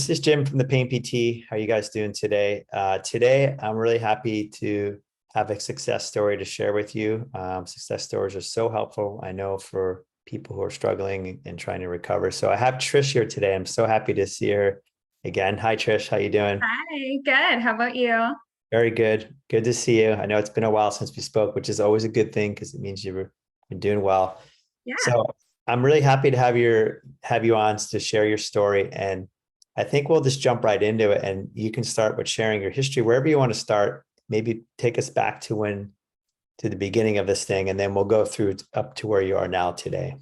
this is Jim from the Pain PT. How are you guys doing today? Today, I'm really happy to have a success story to share with you. Success stories are so helpful, I know, for people who are struggling and trying to recover. So I have Trish here today. I'm so happy to see her again. Hi, Trish. How you doing? Hi, good. How about you? Very good. Good to see you. I know it's been a while since we spoke, which is always a good thing because it means you've been doing well. Yeah. So I'm really happy to have you on to share your story. And I think we'll just jump right into it. And you can start with sharing your history wherever you want to start. Maybe take us back to the beginning of this thing, and then we'll go through up to where you are now today.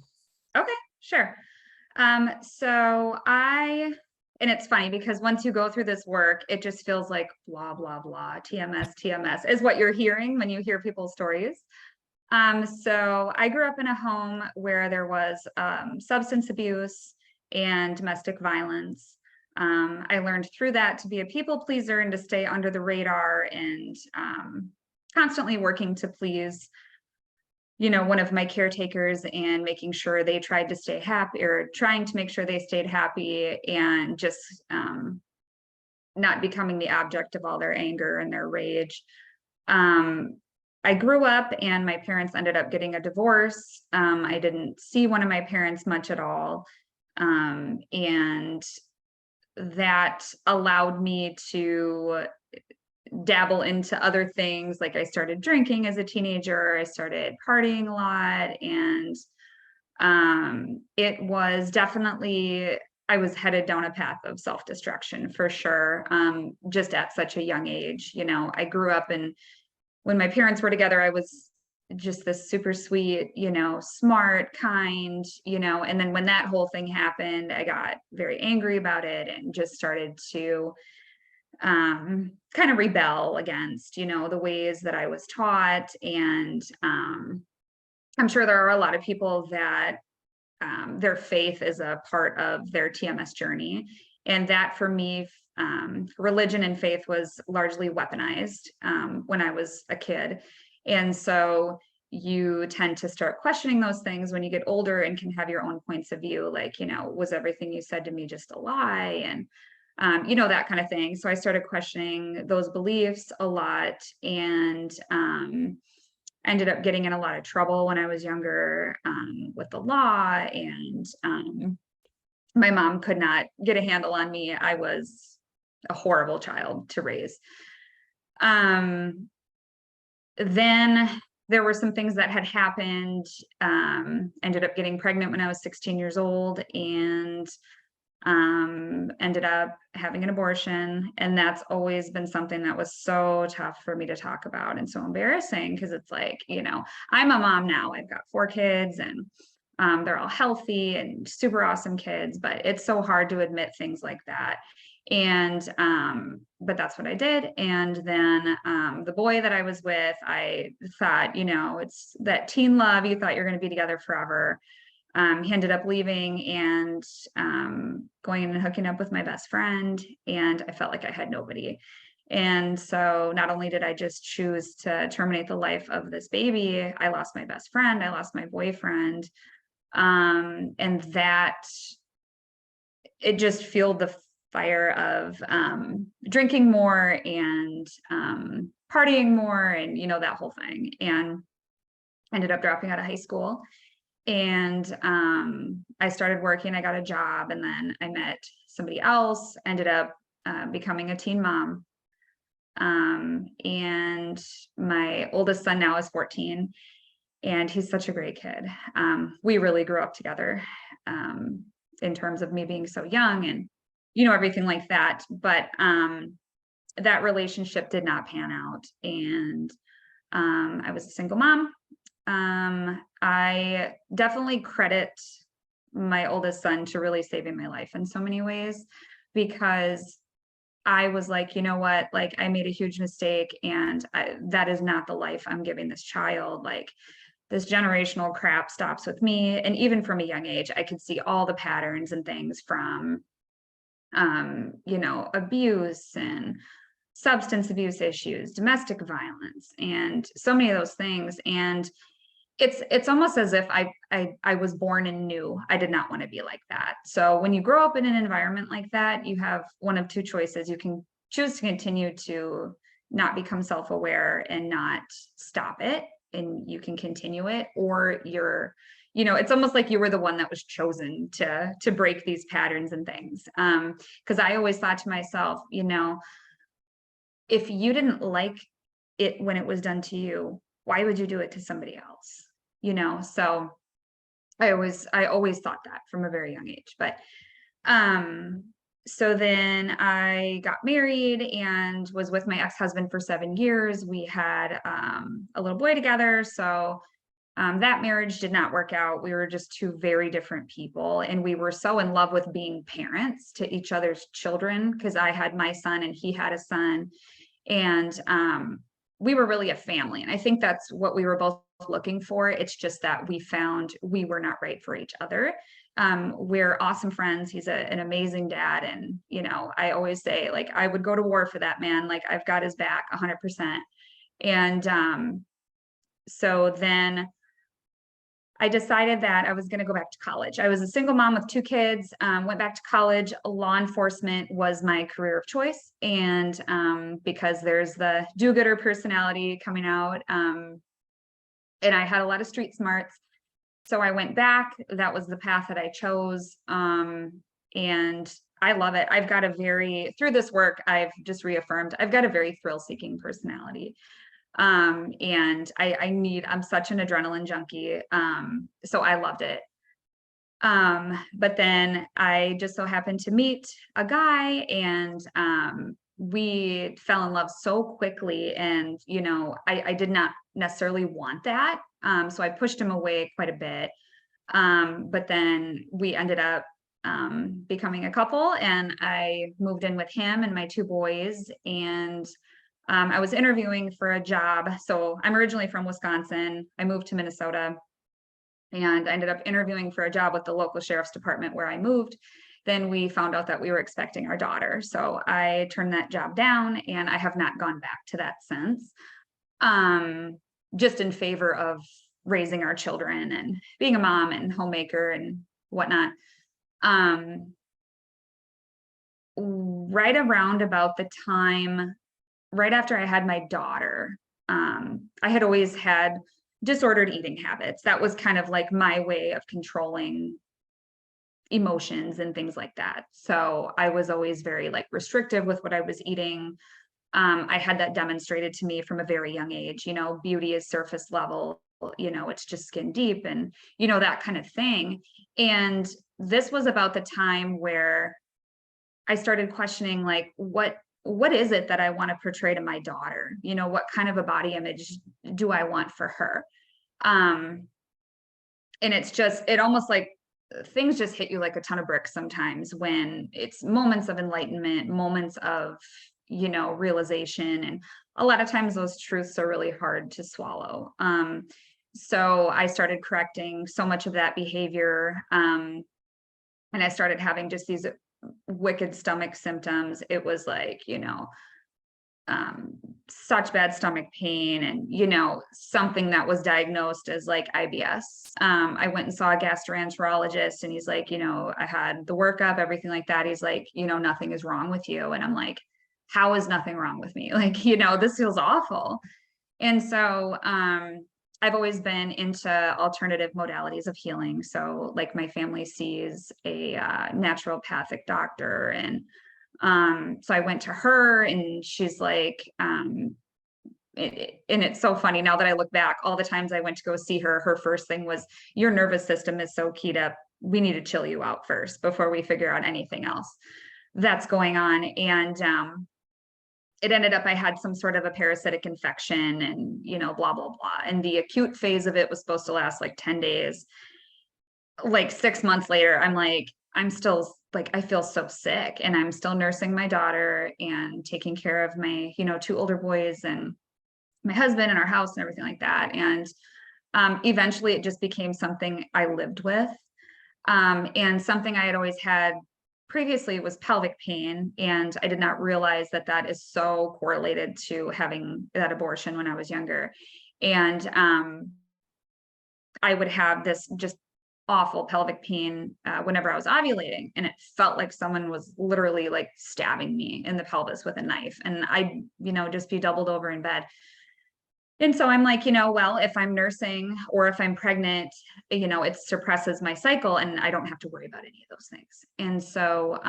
Okay, sure. And it's funny because once you go through this work, it just feels like blah, blah, blah, TMS, TMS is what you're hearing when you hear people's stories. So I grew up in a home where there was substance abuse and domestic violence. I learned through that to be a people pleaser and to stay under the radar and constantly working to please, one of my caretakers and making sure they tried to stay happy or trying to make sure they stayed happy and just not becoming the object of all their anger and their rage. I grew up and my parents ended up getting a divorce. I didn't see one of my parents much at all. And that allowed me to dabble into other things. Like I started drinking as a teenager, I started partying a lot. And it was definitely, I was headed down a path of self-destruction for sure. Just at such a young age, I grew up and when my parents were together, I was just this super sweet, smart, kind, and then when that whole thing happened, I got very angry about it and just started to kind of rebel against, the ways that I was taught. And I'm sure there are a lot of people that their faith is a part of their TMS journey. And that for me, religion and faith was largely weaponized when I was a kid. And so you tend to start questioning those things when you get older and can have your own points of view, like, was everything you said to me just a lie? And, that kind of thing. So I started questioning those beliefs a lot and ended up getting in a lot of trouble when I was younger with the law. And my mom could not get a handle on me. I was a horrible child to raise. Then there were some things that had happened. Ended up getting pregnant when I was 16 years old and ended up having an abortion. And that's always been something that was so tough for me to talk about and so embarrassing because it's like, I'm a mom now. I've got 4 kids and they're all healthy and super awesome kids, but it's so hard to admit things like that. And but that's what I did. And then the boy that I was with, I thought, it's that teen love. You thought you're going to be together forever. He ended up leaving and going and hooking up with my best friend, and I felt like I had nobody. And so not only did I just choose to terminate the life of this baby, I lost my best friend, I lost my boyfriend, and that it just fueled the fire of drinking more and partying more and that whole thing. And ended up dropping out of high school. And I started working, I got a job, and then I met somebody else, ended up becoming a teen mom. And my oldest son now is 14, and he's such a great kid. We really grew up together in terms of me being so young and, everything like that. But that relationship did not pan out. And I was a single mom. I definitely credit my oldest son to really saving my life in so many ways, because I was like, you know what, like I made a huge mistake and that is not the life I'm giving this child. Like this generational crap stops with me. And even from a young age, I could see all the patterns and things from, abuse and substance abuse issues, domestic violence, and so many of those things. And it's almost as if I was born and knew I did not want to be like that. So when you grow up in an environment like that, you have one of two choices. You can choose to continue to not become self-aware and not stop it, and you can continue it, or it's almost like you were the one that was chosen to break these patterns and things. Because I always thought to myself, if you didn't like it when it was done to you, why would you do it to somebody else? So I always thought that from a very young age. But so then I got married and was with my ex-husband for 7 years. We had a little boy together. So that marriage did not work out. We were just two very different people. And we were so in love with being parents to each other's children, because I had my son and he had a son. And we were really a family. And I think that's what we were both looking for. It's just that we found we were not right for each other. We're awesome friends. He's an amazing dad. And, I always say, like, I would go to war for that man. Like, I've got his back 100%. And so then I decided that I was going to go back to college. I was a single mom with 2 kids, went back to college. Law enforcement was my career of choice. And because there's the do-gooder personality coming out, and I had a lot of street smarts. So I went back. That was the path that I chose. And I love it. Through this work, I've just reaffirmed, I've got a very thrill-seeking personality. And I'm such an adrenaline junkie. So I loved it. But then I just so happened to meet a guy, and we fell in love so quickly. And, I did not necessarily want that. So I pushed him away quite a bit. But then we ended up becoming a couple, and I moved in with him and my 2 boys. And I was interviewing for a job. So I'm originally from Wisconsin. I moved to Minnesota, and I ended up interviewing for a job with the local sheriff's department where I moved. Then we found out that we were expecting our daughter. So I turned that job down, and I have not gone back to that since, just in favor of raising our children and being a mom and homemaker and whatnot. Right around about the time, right after I had my daughter, I had always had disordered eating habits. That was kind of like my way of controlling emotions and things like that. So I was always very restrictive with what I was eating. I had that demonstrated to me from a very young age. Beauty is surface level, it's just skin deep, and, that kind of thing. And this was about the time where I started questioning, what is it that I want to portray to my daughter? What kind of a body image do I want for her? And it almost like things just hit you like a ton of bricks sometimes, when it's moments of enlightenment, moments of, realization. And a lot of times those truths are really hard to swallow. So I started correcting so much of that behavior. And I started having just these wicked stomach symptoms. It was such bad stomach pain, and something that was diagnosed as IBS. I went and saw a gastroenterologist, and he's like, I had the workup, everything like that. He's like, nothing is wrong with you. And I'm like, how is nothing wrong with me? This feels awful. And so I've always been into alternative modalities of healing. So my family sees a naturopathic doctor, and so I went to her, and she's like, and it's so funny now that I look back, all the times I went to go see her, her first thing was, your nervous system is so keyed up, we need to chill you out first before we figure out anything else that's going on. And it ended up, I had some sort of a parasitic infection, and, blah, blah, blah. And the acute phase of it was supposed to last 10 days. 6 months later, I'm still I feel so sick, and I'm still nursing my daughter and taking care of my, 2 older boys and my husband and our house and everything like that. And eventually it just became something I lived with. And something I had always had previously was pelvic pain. And I did not realize that that is so correlated to having that abortion when I was younger. And I would have this just awful pelvic pain whenever I was ovulating, and it felt like someone was literally like stabbing me in the pelvis with a knife, and I'd, just be doubled over in bed. And so I'm like, well, if I'm nursing or if I'm pregnant, it suppresses my cycle and I don't have to worry about any of those things. And so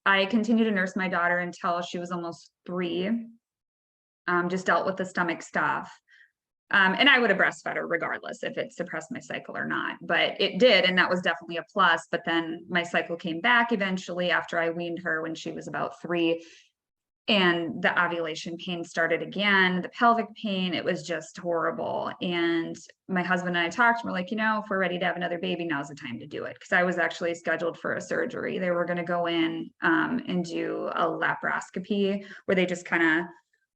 I continued to nurse my daughter until she was almost 3. Just dealt with the stomach stuff. And I would have breastfed her regardless if it suppressed my cycle or not, but it did. And that was definitely a plus. But then my cycle came back eventually after I weaned her when she was about 3. And the ovulation pain started again, the pelvic pain, it was just horrible. And my husband and I talked, and we're like, if we're ready to have another baby, now's the time to do it. Because I was actually scheduled for a surgery. They were going to go in and do a laparoscopy where they just kind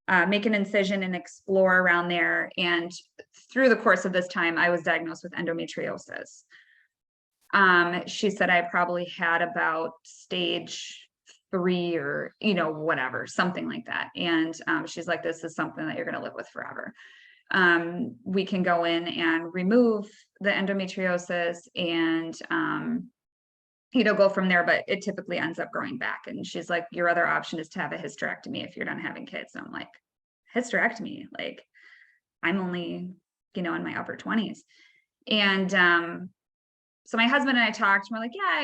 of make an incision and explore around there. And through the course of this time, I was diagnosed with endometriosis. She said I probably had about stage 3 or, whatever, something like that. And she's like, this is something that you're going to live with forever. We can go in and remove the endometriosis and, go from there, but it typically ends up growing back. And she's like, your other option is to have a hysterectomy if you're done having kids. And I'm like, hysterectomy? Like, I'm only, in my upper 20s. And so my husband and I talked, and we're like, yeah,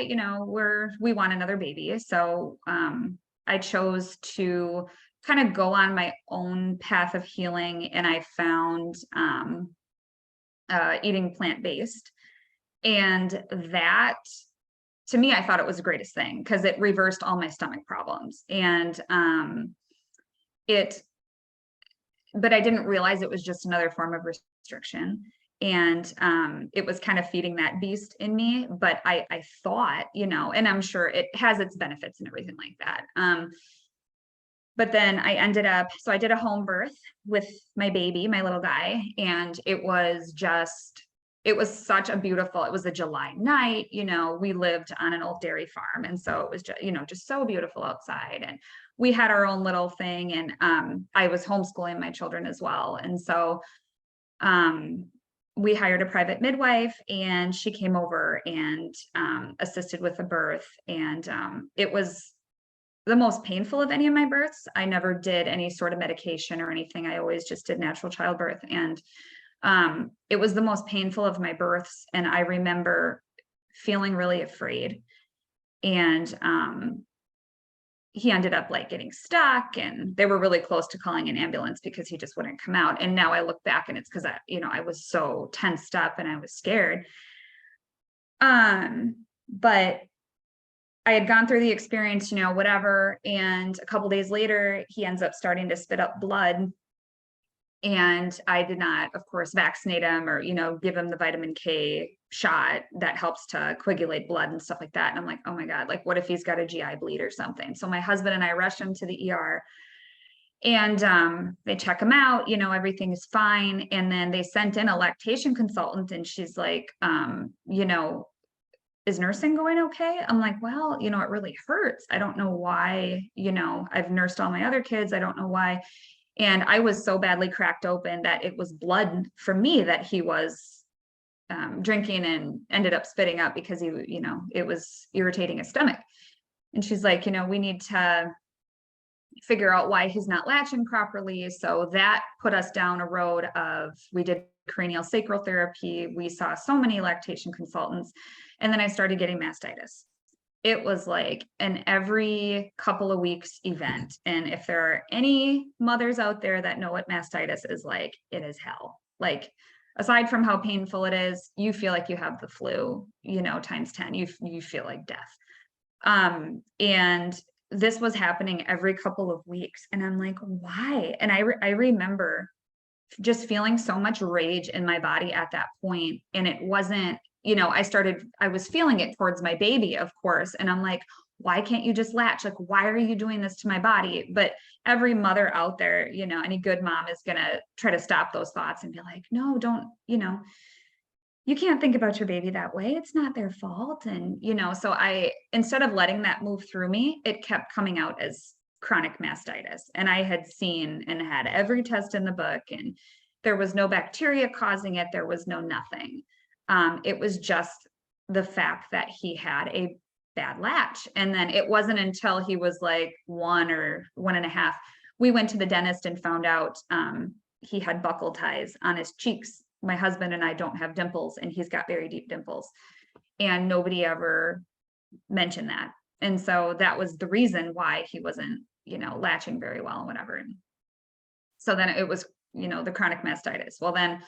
we want another baby. So I chose to kind of go on my own path of healing. And I found eating plant-based. And that, to me, I thought it was the greatest thing because it reversed all my stomach problems. And but I didn't realize it was just another form of restriction. And it was kind of feeding that beast in me. But I thought, and I'm sure it has its benefits and everything like that. But then I ended up, so I did a home birth with my baby, my little guy, and it was such a beautiful, it was a July night, we lived on an old dairy farm. And so it was just, just so beautiful outside. And we had our own little thing. And I was homeschooling my children as well. And so we hired a private midwife, and she came over and assisted with the birth. And it was the most painful of any of my births. I never did any sort of medication or anything. I always just did natural childbirth. And it was the most painful of my births. And I remember feeling really afraid. And he ended up like getting stuck, and they were really close to calling an ambulance because he just wouldn't come out. And now I look back and it's because I was so tensed up and I was scared. But I had gone through the experience, whatever. And a couple days later, he ends up starting to spit up blood. And I did not, of course, vaccinate him or, give him the vitamin K shot that helps to coagulate blood and stuff like that. And I'm like, oh my God, like, what if he's got a GI bleed or something? So my husband and I rushed him to the ER, and they check him out, everything is fine. And then they sent in a lactation consultant, and she's like, is nursing going okay? I'm like, well, it really hurts. I don't know why, I've nursed all my other kids. I don't know why. And I was so badly cracked open that it was blood for me that he was drinking and ended up spitting up because it was irritating his stomach. And she's like, we need to figure out why he's not latching properly. So that put us down a road of, we did cranial sacral therapy. We saw so many lactation consultants. And then I started getting mastitis. It was like an every couple of weeks event. And if there are any mothers out there that know what mastitis is like, it is hell. Like, aside from how painful it is, you feel like you have the flu, times 10, you feel like death. And this was happening every couple of weeks. And I'm like, why? And I remember just feeling so much rage in my body at that point. And it wasn't, I was feeling it towards my baby, of course. And I'm like, why can't you just latch? Like, why are you doing this to my body? But every mother out there, any good mom is going to try to stop those thoughts and be like, no, don't, you can't think about your baby that way. It's not their fault. And, so instead of letting that move through me, it kept coming out as chronic mastitis. And I had seen and had every test in the book, and There was no bacteria causing it. There was no nothing. It was just the fact that he had a bad latch. And then it wasn't until he was like 1 or 1.5, we went to the dentist and found out he had buccal ties on his cheeks. My husband and I don't have dimples, and he's got very deep dimples. And nobody ever mentioned that. And so that was the reason why he wasn't, latching very well and whatever. And so then it was, the chronic mastitis. Well, then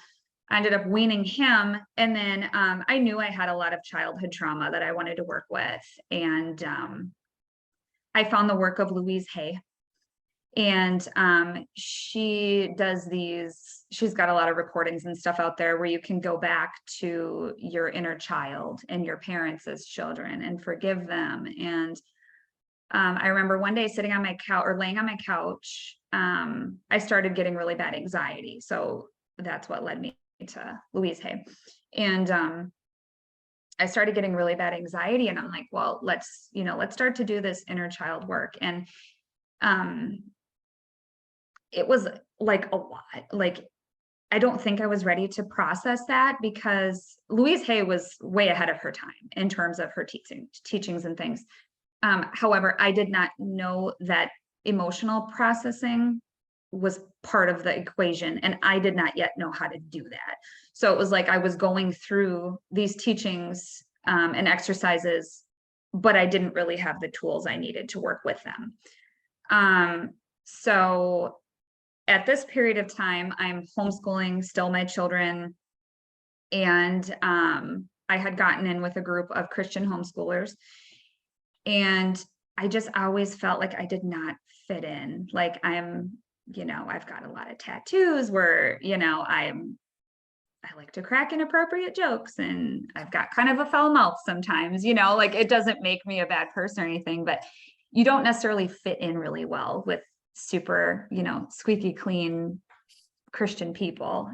I ended up weaning him. And then I knew I had a lot of childhood trauma that I wanted to work with. And I found the work of Louise Hay. And she's got a lot of recordings and stuff out there where you can go back to your inner child and your parents as children and forgive them. And I remember one day sitting on my couch or laying on my couch, I started getting really bad anxiety. So that's what led me to Louise Hay. And I started getting really bad anxiety, and I'm like, well, let's start to do this inner child work. And it was like a lot. Like, I don't think I was ready to process that, because Louise Hay was way ahead of her time in terms of her teachings and things. However, I did not know that emotional processing was part of the equation, and I did not yet know how to do that. So it was like I was going through these teachings and exercises, but I didn't really have the tools I needed to work with them. So at this period of time, I'm homeschooling still my children, and I had gotten in with a group of Christian homeschoolers, and I just always felt like I did not fit in. Like, I've got a lot of tattoos where, I like to crack inappropriate jokes, and I've got kind of a foul mouth sometimes, like, it doesn't make me a bad person or anything, but you don't necessarily fit in really well with super, squeaky clean Christian people.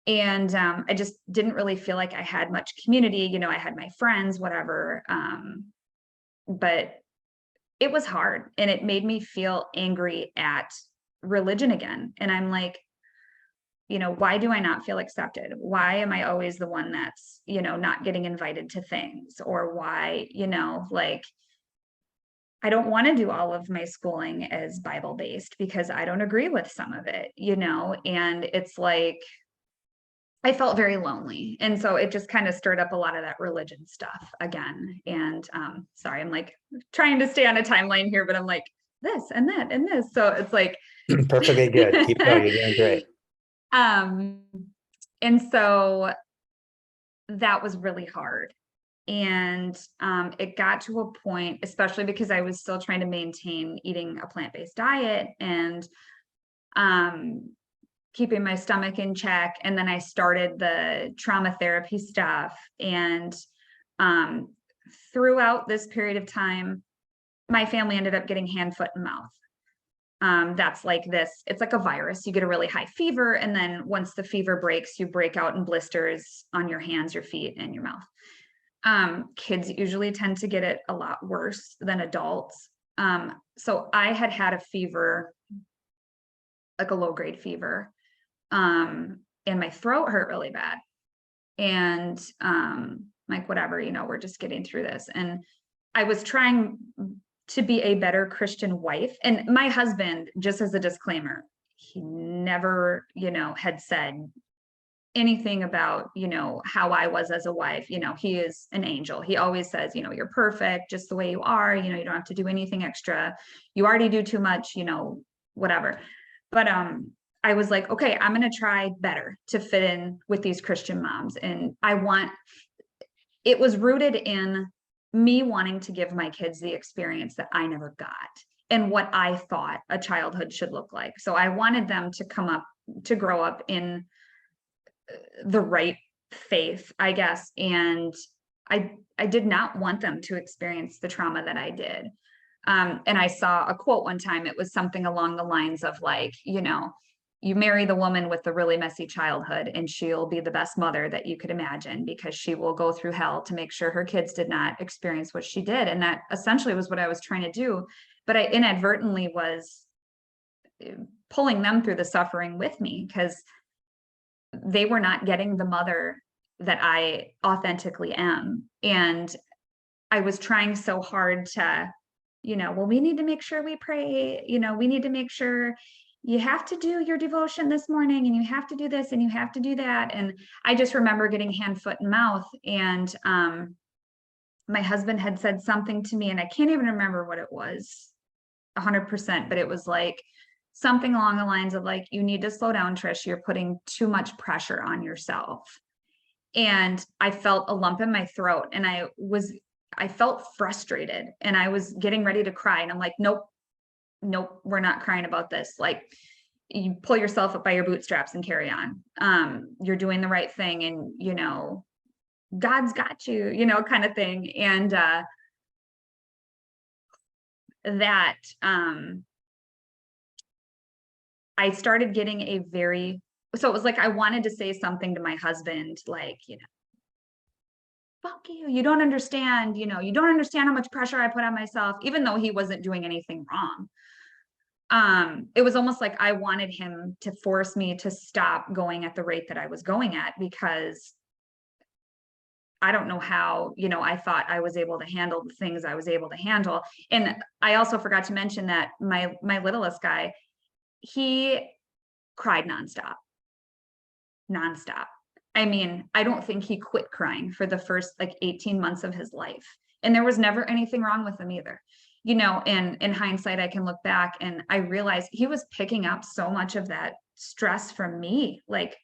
And I just didn't really feel like I had much community. I had my friends, whatever. But it was hard, and it made me feel angry at religion again. And I'm like, why do I not feel accepted? Why am I always the one that's, not getting invited to things? Or why, like, I don't want to do all of my schooling as Bible-based because I don't agree with some of it, and it's like, I felt very lonely. And so it just kind of stirred up a lot of that religion stuff again. And sorry, I'm like trying to stay on a timeline here, but I'm like this and that and this. So it's like perfectly good. Keep going. You're doing great. And so that was really hard. And it got to a point, especially because I was still trying to maintain eating a plant-based diet and keeping my stomach in check. And then I started the trauma therapy stuff. And throughout this period of time, my family ended up getting hand, foot, and mouth. That's like this, it's like a virus. You get a really high fever, and then once the fever breaks, you break out in blisters on your hands, your feet, and your mouth. Kids usually tend to get it a lot worse than adults. So I had a fever, like a low-grade fever, and my throat hurt really bad. And like, whatever, we're just getting through this. And I was trying to be a better Christian wife. And my husband, just as a disclaimer, he never, had said anything about, how I was as a wife. He is an angel. He always says, you're perfect just the way you are. You don't have to do anything extra. You already do too much, whatever. But I was like, okay, I'm going to try better to fit in with these Christian moms. And it was rooted in me wanting to give my kids the experience that I never got and what I thought a childhood should look like. So I wanted them to grow up in the right faith, I guess. And I did not want them to experience the trauma that I did. And I saw a quote one time. It was something along the lines of like, you marry the woman with the really messy childhood, and she'll be the best mother that you could imagine, because she will go through hell to make sure her kids did not experience what she did. And that essentially was what I was trying to do. But I inadvertently was pulling them through the suffering with me, because they were not getting the mother that I authentically am. And I was trying so hard to, well, we need to make sure we pray, we need to make sure you have to do your devotion this morning, and you have to do this, and you have to do that. And I just remember getting hand, foot, and mouth. And my husband had said something to me, and I can't even remember what it was 100%, but it was like something along the lines of like, you need to slow down, Trish, you're putting too much pressure on yourself. And I felt a lump in my throat, and I felt frustrated, and I was getting ready to cry. And I'm like, nope, we're not crying about this. Like, you pull yourself up by your bootstraps and carry on. You're doing the right thing, and God's got you, kind of thing. And that I started getting so it was like I wanted to say something to my husband, like, fuck you, you don't understand, you don't understand how much pressure I put on myself, even though he wasn't doing anything wrong. It was almost like I wanted him to force me to stop going at the rate that I was going at, because I don't know how, I thought I was able to handle the things I was able to handle. And I also forgot to mention that my littlest guy, he cried nonstop. I mean, I don't think he quit crying for the first like 18 months of his life. And there was never anything wrong with him either. And in hindsight, I can look back and I realized he was picking up so much of that stress from me. Like,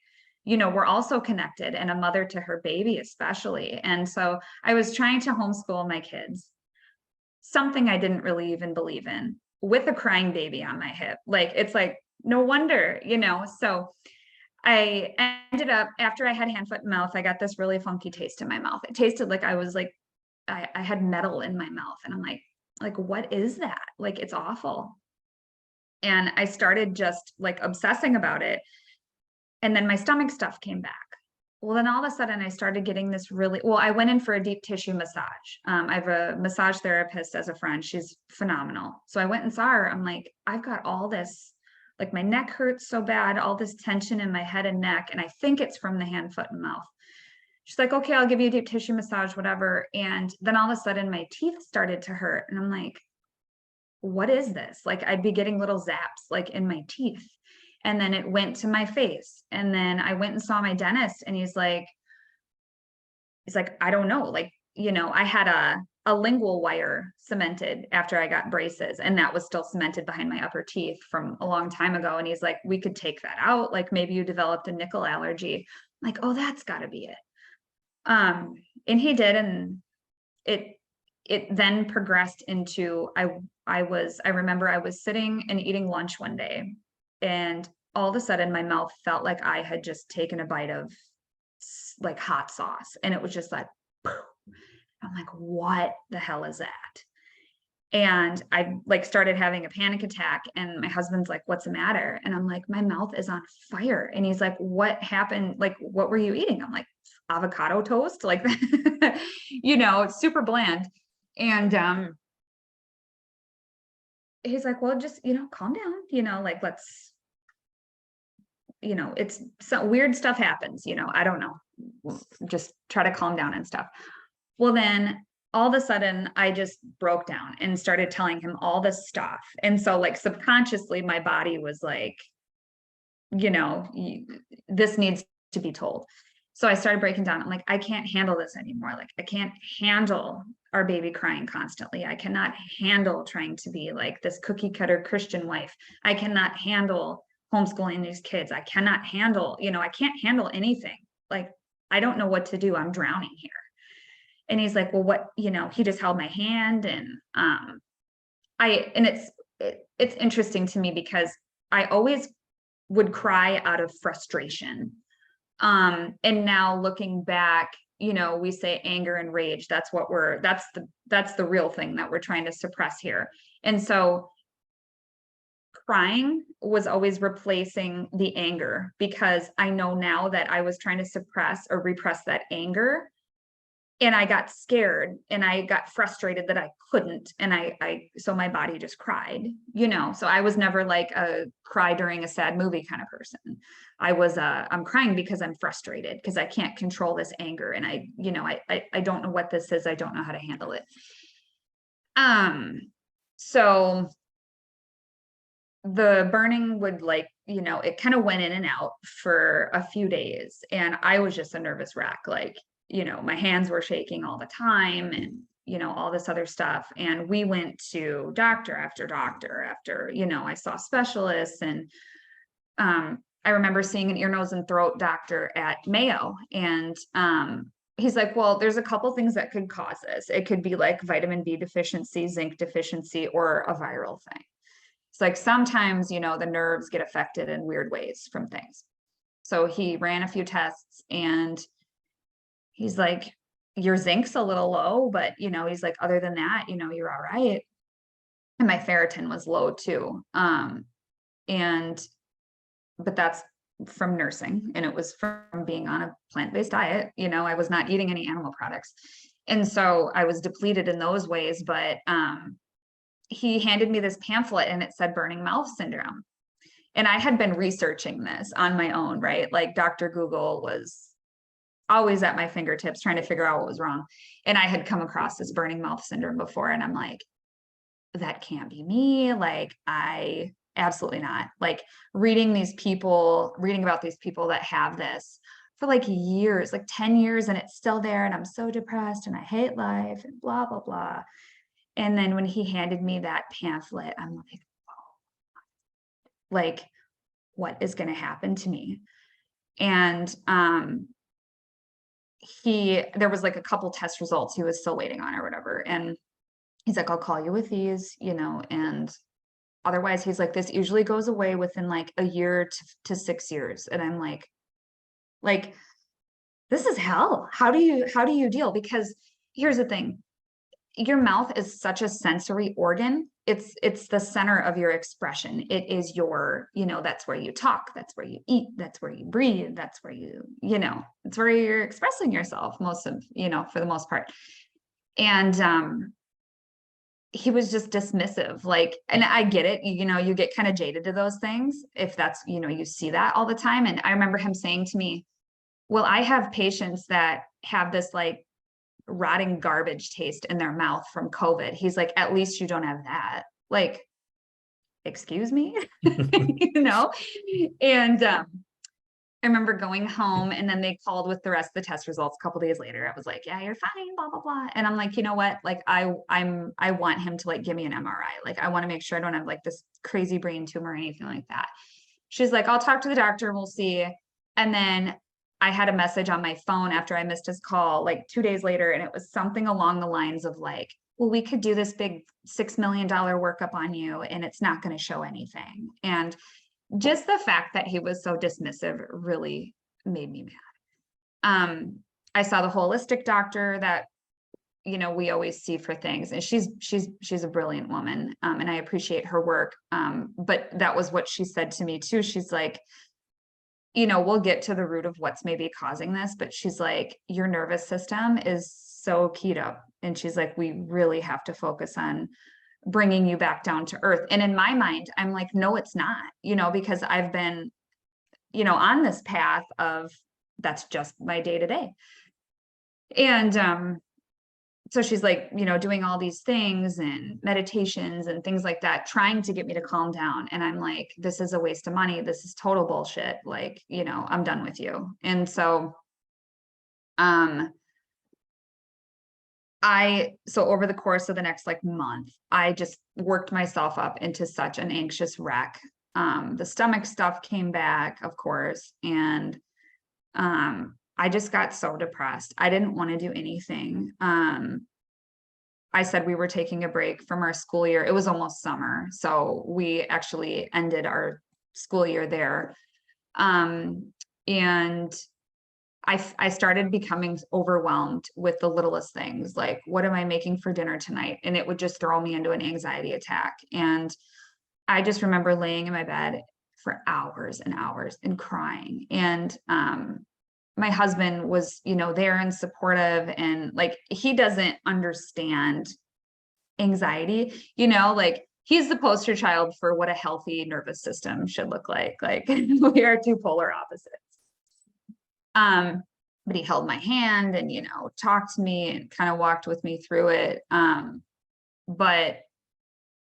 we're also connected, and a mother to her baby, especially. And so I was trying to homeschool my kids, something I didn't really even believe in, with a crying baby on my hip. Like, it's like, no wonder, so I ended up, after I had hand, foot, and mouth, I got this really funky taste in my mouth. It tasted like I was like, I had metal in my mouth, and I'm like, what is that? Like, it's awful. And I started just like obsessing about it. And then my stomach stuff came back. Well, then all of a sudden I started getting this I went in for a deep tissue massage. I have a massage therapist as a friend. She's phenomenal. So I went and saw her. I'm like, I've got all this, like my neck hurts so bad, all this tension in my head and neck. And I think it's from the hand, foot, and mouth. She's like, okay, I'll give you a deep tissue massage, whatever. And then all of a sudden my teeth started to hurt. And I'm like, what is this? Like, I'd be getting little zaps like in my teeth. And then it went to my face. And then I went and saw my dentist, and he's like, I don't know. Like, I had a lingual wire cemented after I got braces, and that was still cemented behind my upper teeth from a long time ago. And he's like, we could take that out. Like, maybe you developed a nickel allergy. I'm like, oh, that's gotta be it. And he did. And it then progressed into, I remember I was sitting and eating lunch one day, and all of a sudden my mouth felt like I had just taken a bite of like hot sauce, and it was just like, I'm like, what the hell is that? And I like started having a panic attack, and my husband's like, what's the matter? And I'm like, my mouth is on fire. And he's like, what happened? Like, what were you eating? I'm like, avocado toast, like that, it's super bland. And he's like, well, just, calm down, like, let's, it's so weird stuff happens, I don't know, just try to calm down and stuff. Well, then all of a sudden I just broke down and started telling him all this stuff. And so like subconsciously my body was like, this needs to be told. So I started breaking down. I'm like, I can't handle this anymore. Like, I can't handle our baby crying constantly. I cannot handle trying to be like this cookie cutter Christian wife. I cannot handle homeschooling these kids. I cannot handle, I can't handle anything. Like, I don't know what to do. I'm drowning here. And he's like, well, what, he just held my hand. And it's interesting to me because I always would cry out of frustration. And now looking back, we say anger and rage. That's the real thing that we're trying to suppress here. And so crying was always replacing the anger, because I know now that I was trying to suppress or repress that anger and I got scared and I got frustrated that I couldn't. And so my body just cried, so I was never like a cry during a sad movie kind of person. I was, I'm crying because I'm frustrated because I can't control this anger. And I don't know what this is. I don't know how to handle it. So the burning would it kind of went in and out for a few days. And I was just a nervous wreck. My hands were shaking all the time and, all this other stuff. And we went to doctor after doctor after, I saw specialists. And I remember seeing an ear, nose, and throat doctor at Mayo. And he's like, well, there's a couple things that could cause this. It could be like vitamin B deficiency, zinc deficiency, or a viral thing. It's like sometimes, the nerves get affected in weird ways from things. So he ran a few tests and he's like, your zinc's a little low, but he's like, other than that, you're all right. And my ferritin was low too. But that's from nursing, and it was from being on a plant-based diet. I was not eating any animal products. And so I was depleted in those ways, but he handed me this pamphlet and it said burning mouth syndrome. And I had been researching this on my own, right? Like Dr. Google was always at my fingertips trying to figure out what was wrong. And I had come across this burning mouth syndrome before. And I'm like, that can't be me. Like, absolutely not. Like reading about these people that have this for like years, like 10 years, and it's still there. And I'm so depressed and I hate life and blah, blah, blah. And then when he handed me that pamphlet, I'm like, oh, like, what is going to happen to me? And there was like a couple test results he was still waiting on or whatever. And he's like, I'll call you with these, and otherwise he's like, this usually goes away within like a year to 6 years. And I'm like, this is hell. How do you deal? Because here's the thing. Your mouth is such a sensory organ. It's the center of your expression. It is that's where you talk, that's where you eat, that's where you breathe, that's where it's where you're expressing yourself for the most part. And he was just dismissive, and I get it, you get kind of jaded to those things if that's, you see that all the time. And I remember him saying to me, well, I have patients that have this like rotting garbage taste in their mouth from COVID. He's like, at least you don't have that. Like, excuse me, And I remember going home and then they called with the rest of the test results a couple days later. I was like, yeah, you're fine, blah, blah, blah. And I'm like, you know what? Like, I want him to like give me an MRI. Like, I want to make sure I don't have like this crazy brain tumor or anything like that. She's like, I'll talk to the doctor. We'll see. And then I had a message on my phone after I missed his call, like 2 days later. And it was something along the lines of like, well, we could do this big $6 million workup on you and it's not going to show anything. And just the fact that he was so dismissive really made me mad. I saw the holistic doctor that, we always see for things, and she's a brilliant woman. And I appreciate her work. But that was what she said to me too. She's like, we'll get to the root of what's maybe causing this, but she's like, your nervous system is so keyed up. And she's like, we really have to focus on bringing you back down to earth. And in my mind, I'm like, no, it's not, because I've been, on this path of that's just my day to day. And so she's like, doing all these things and meditations and things like that, trying to get me to calm down. And I'm like, this is a waste of money. This is total bullshit. Like, I'm done with you. And so, so over the course of the next like month, I just worked myself up into such an anxious wreck. The stomach stuff came back, of course. And, I just got so depressed. I didn't want to do anything. I said we were taking a break from our school year. It was almost summer. So we actually ended our school year there. And I started becoming overwhelmed with the littlest things, like, what am I making for dinner tonight? And it would just throw me into an anxiety attack. And I just remember laying in my bed for hours and hours and crying. And my husband was, there and supportive, and like, he doesn't understand anxiety, like, he's the poster child for what a healthy nervous system should look like. Like, we are two polar opposites. But he held my hand and, talked to me and kind of walked with me through it. But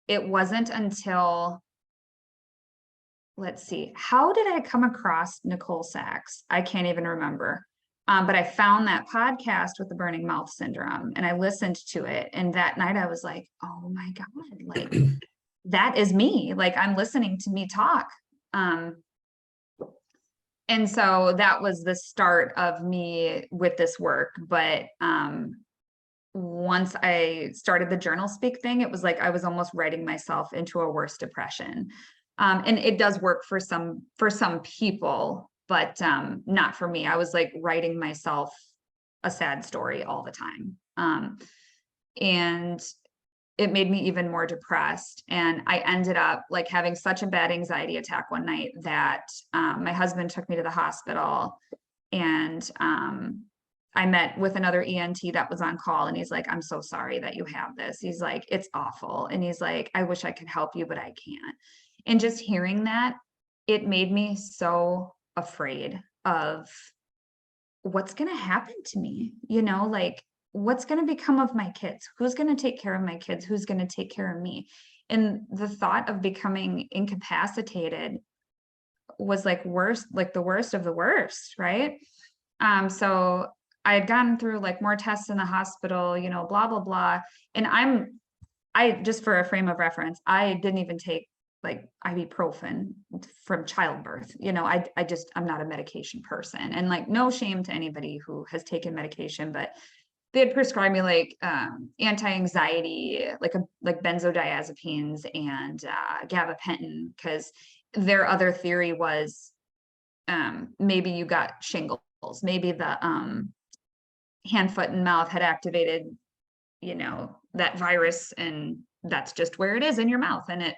it wasn't until, let's see, how did I come across Nicole Sachs? I can't even remember. But I found that podcast with the burning mouth syndrome, and I listened to it. And that night I was like, oh my God, like, that is me. Like, I'm listening to me talk. And so that was the start of me with this work. But once I started the journal speak thing, it was like I was almost writing myself into a worse depression. And it does work for some people, but not for me. I was like writing myself a sad story all the time. And it made me even more depressed. And I ended up like having such a bad anxiety attack one night that my husband took me to the hospital, and I met with another ENT that was on call, and he's like, I'm so sorry that you have this. He's like, it's awful. And he's like, I wish I could help you, but I can't. And just hearing that, it made me so afraid of what's going to happen to me, like, what's going to become of my kids? Who's going to take care of my kids? Who's going to take care of me? And the thought of becoming incapacitated was like worse, like the worst of the worst, right? So I had gone through like more tests in the hospital, blah, blah, blah. And I just, for a frame of reference, I didn't even take like ibuprofen from childbirth. I'm not a medication person, and like, no shame to anybody who has taken medication, but they had prescribed me like anti-anxiety, like benzodiazepines and gabapentin, because their other theory was maybe you got shingles, maybe the hand, foot, and mouth had activated, that virus, and that's just where it is in your mouth, and it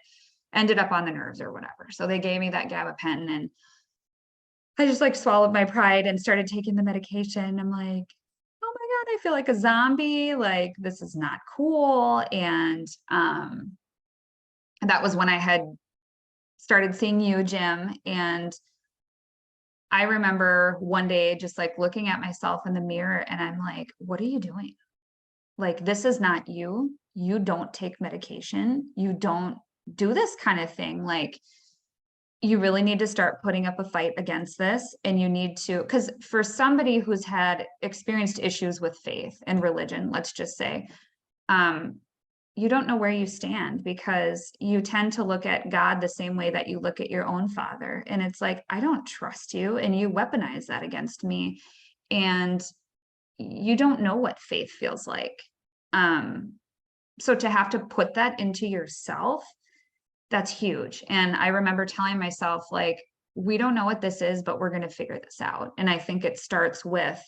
ended up on the nerves or whatever. So they gave me that gabapentin, and I just like swallowed my pride and started taking the medication. I'm like, oh my God, I feel like a zombie. Like, this is not cool. And that was when I had started seeing you, Jim. And I remember one day just like looking at myself in the mirror, and I'm like, what are you doing? Like, this is not you. You don't take medication. You don't do this kind of thing. Like, you really need to start putting up a fight against this. And you need to, because for somebody who's had experienced issues with faith and religion, let's just say, you don't know where you stand, because you tend to look at God the same way that you look at your own father. And it's like, I don't trust you. And you weaponize that against me. And you don't know what faith feels like. So to have to put that into yourself, that's huge. And I remember telling myself, like, we don't know what this is, but we're going to figure this out. And I think it starts with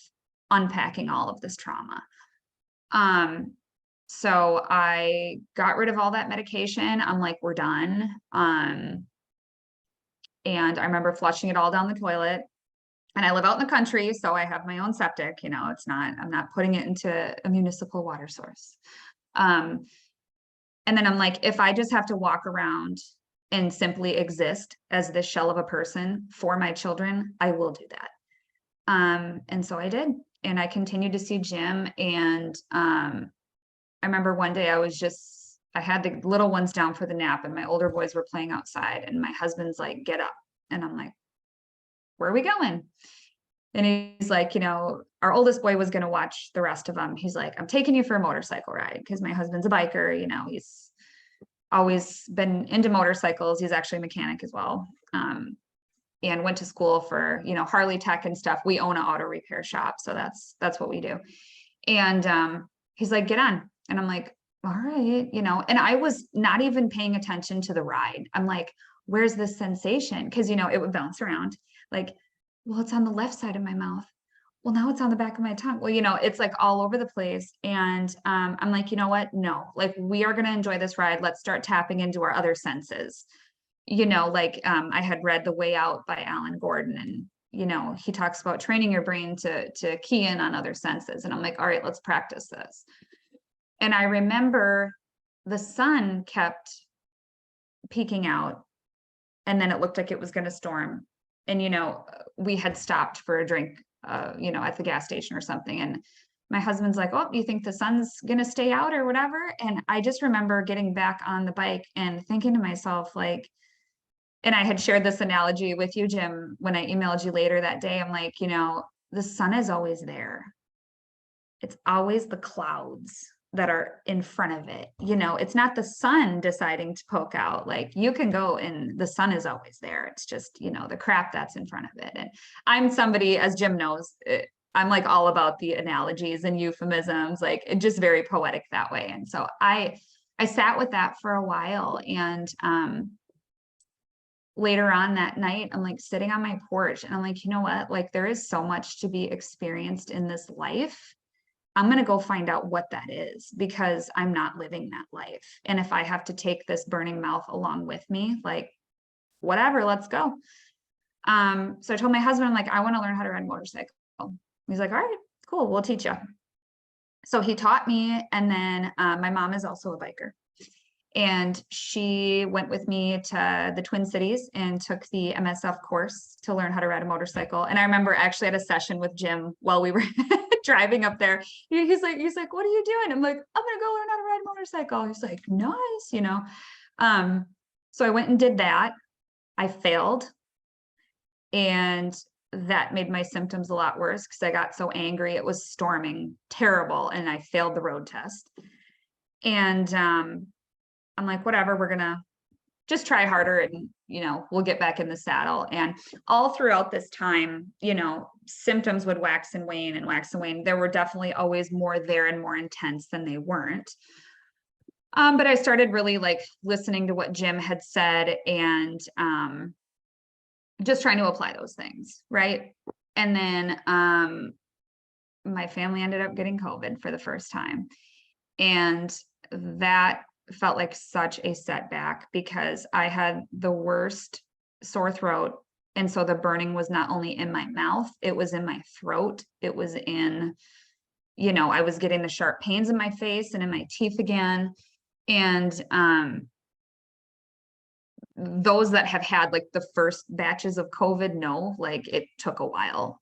unpacking all of this trauma. So I got rid of all that medication. I'm like, we're done. And I remember flushing it all down the toilet. And I live out in the country, so I have my own septic. I'm not putting it into a municipal water source. And then I'm like, if I just have to walk around and simply exist as this shell of a person for my children, I will do that. And so I did. And I continued to see Jim. And I remember one day I had the little ones down for the nap, and my older boys were playing outside, and my husband's like, get up. And I'm like, where are we going? And he's like, our oldest boy was going to watch the rest of them. He's like, I'm taking you for a motorcycle ride, because my husband's a biker. He's always been into motorcycles. He's actually a mechanic as well. And went to school for, Harley tech and stuff. We own an auto repair shop. So that's what we do. And he's like, get on. And I'm like, all right, and I was not even paying attention to the ride. I'm like, where's this sensation? Because, it would bounce around. Like, well, it's on the left side of my mouth. Well, now it's on the back of my tongue. Well, it's like all over the place. And I'm like, you know what? No, like, we are going to enjoy this ride. Let's start tapping into our other senses. I had read The Way Out by Alan Gordon, and, you know, he talks about training your brain to key in on other senses. And I'm like, all right, let's practice this. And I remember the sun kept peeking out, and then it looked like it was going to storm. And, you know, we had stopped for a drink, you know, at the gas station or something. And my husband's like, oh, you think the sun's going to stay out or whatever? And I just remember getting back on the bike and thinking to myself, like, and I had shared this analogy with you, Jim, when I emailed you later that day. I'm like, you know, the sun is always there. It's always the clouds that are in front of it. You know, it's not the sun deciding to poke out. Like, you can go and the sun is always there. It's just, you know, the crap that's in front of it. And I'm somebody, as Jim knows, I'm like all about the analogies and euphemisms, like it just very poetic that way. And so I sat with that for a while. And later on that night, I'm like sitting on my porch and I'm like, you know what, like there is so much to be experienced in this life. I'm going to go find out what that is, because I'm not living that life. And if I have to take this burning mouth along with me, like whatever, let's go. So I told my husband, I'm like, I want to learn how to ride a motorcycle. He's like, all right, cool, we'll teach you. So he taught me. And then my mom is also a biker. And she went with me to the Twin Cities and took the MSF course to learn how to ride a motorcycle. And I remember actually at a session with Jim while we were driving up there, he's like, what are you doing? I'm like, I'm gonna go learn how to ride a motorcycle. He's like, nice, you know. So I went and did that. I failed. And that made my symptoms a lot worse because I got so angry. It was storming terrible, and I failed the road test. And I'm like, whatever, we're gonna just try harder and, you know, we'll get back in the saddle. And all throughout this time, you know, symptoms would wax and wane and wax and wane. There were definitely always more there and more intense than they weren't. But I started really like listening to what Jim had said and just trying to apply those things, right? And then my family ended up getting COVID for the first time. And that felt like such a setback because I had the worst sore throat. And so the burning was not only in my mouth, it was in my throat. It was in, you know, I was getting the sharp pains in my face and in my teeth again. And those that have had like the first batches of COVID know, like it took a while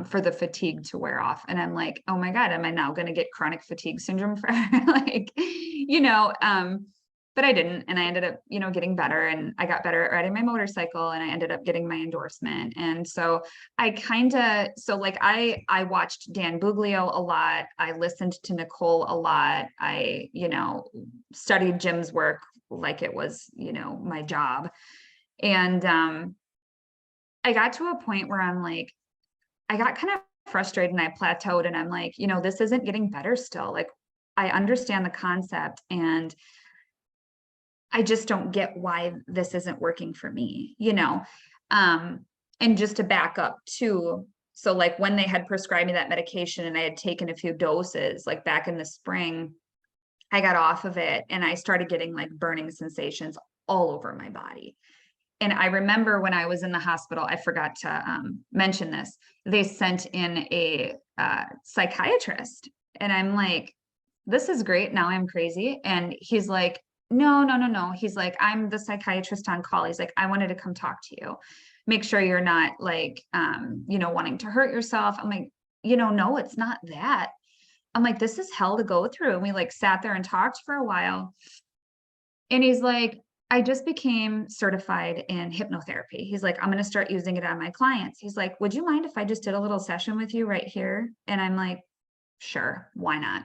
for the fatigue to wear off. And I'm like, oh my God, am I now going to get chronic fatigue syndrome for like, you know, but I didn't. And I ended up, you know, getting better, and I got better at riding my motorcycle, and I ended up getting my endorsement. And so I watched Dan Buglio a lot. I listened to Nicole a lot. I, you know, studied Jim's work like it was, you know, my job. And I got to a point where I'm like, I got kind of frustrated and I plateaued, and I'm like, you know, this isn't getting better still. Like, I understand the concept, and I just don't get why this isn't working for me, you know? And just to back up too, so like when they had prescribed me that medication and I had taken a few doses, like back in the spring, I got off of it and I started getting like burning sensations all over my body. And I remember when I was in the hospital, I forgot to mention this, they sent in a psychiatrist, and I'm like, this is great. Now I'm crazy. And he's like, no. He's like, I'm the psychiatrist on call. He's like, I wanted to come talk to you, make sure you're not like, you know, wanting to hurt yourself. I'm like, you know, no, it's not that. I'm like, this is hell to go through. And we like sat there and talked for a while. And he's like, I just became certified in hypnotherapy. He's like, I'm going to start using it on my clients. He's like, would you mind if I just did a little session with you right here? And I'm like, sure, why not?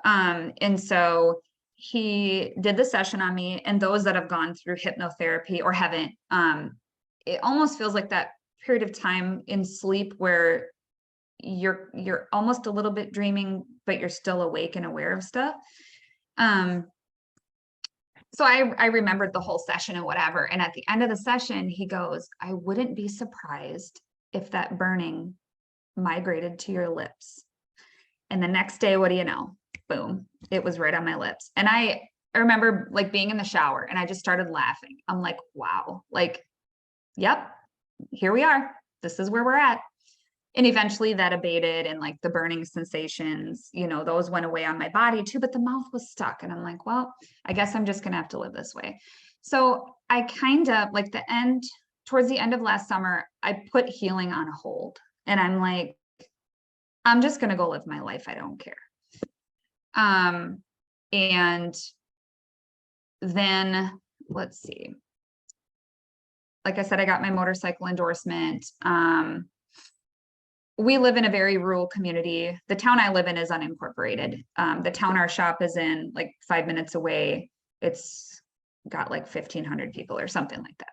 And so he did the session on me, and those that have gone through hypnotherapy or haven't, it almost feels like that period of time in sleep where you're almost a little bit dreaming, but you're still awake and aware of stuff. So I remembered the whole session and whatever. And at the end of the session, he goes, I wouldn't be surprised if that burning migrated to your lips. And the next day, what do you know? Boom, it was right on my lips. And I remember like being in the shower and I just started laughing. I'm like, wow, like, yep, here we are. this is where we're at. And eventually that abated, and like the burning sensations, you know, those went away on my body too, but the mouth was stuck. And I'm like, well, I guess I'm just gonna have to live this way. So I kind of like towards the end of last summer, I put healing on hold, and I'm like, I'm just gonna go live my life. I don't care. And then let's see. Like I said, I got my motorcycle endorsement. We live in a very rural community. The town I live in is unincorporated. The town our shop is in, like 5 minutes away, it's got like 1,500 people or something like that.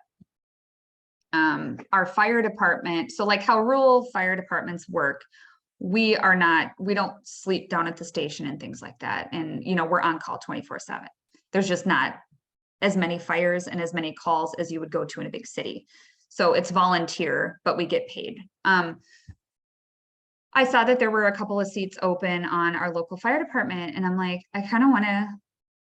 Our fire department, so like how rural fire departments work, we don't sleep down at the station and things like that. And, you know, we're on call 24/7. There's just not as many fires and as many calls as you would go to in a big city. So it's volunteer, but we get paid. I saw that there were a couple of seats open on our local fire department, and I'm like, I kind of want to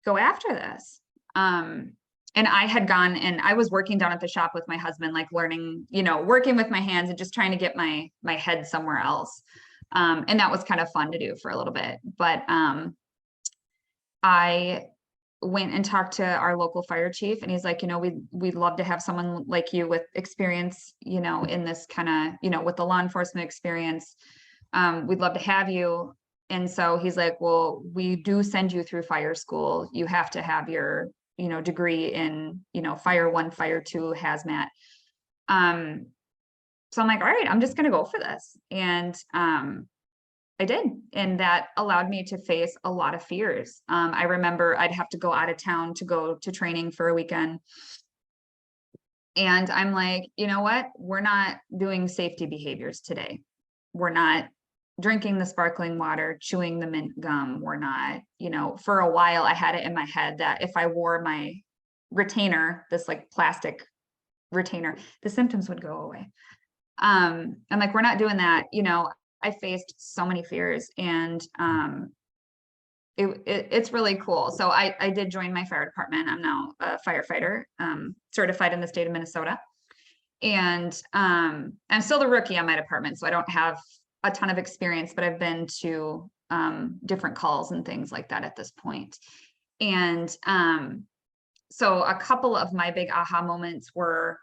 go after this. And I had gone and I was working down at the shop with my husband, like learning, you know, working with my hands and just trying to get my head somewhere else. And that was kind of fun to do for a little bit. But I went and talked to our local fire chief, and he's like, you know, we'd love to have someone like you with experience, you know, in this kind of, you know, with the law enforcement experience. We'd love to have you. And so he's like, well, we do send you through fire school. You have to have your, you know, degree in, you know, fire 1, fire 2, hazmat. So I'm like, all right, I'm just going to go for this. And, I did. And that allowed me to face a lot of fears. I remember I'd have to go out of town to go to training for a weekend. And I'm like, you know what? We're not doing safety behaviors today. We're not drinking the sparkling water, chewing the mint gum. We're not, you know, for a while I had it in my head that if I wore my retainer, this like plastic retainer, the symptoms would go away. I'm like, we're not doing that. You know, I faced so many fears, and it's really cool. So I did join my fire department. I'm now a firefighter, certified in the state of Minnesota. And I'm still the rookie on my department, so I don't have a ton of experience, but I've been to different calls and things like that at this point. And so a couple of my big aha moments were,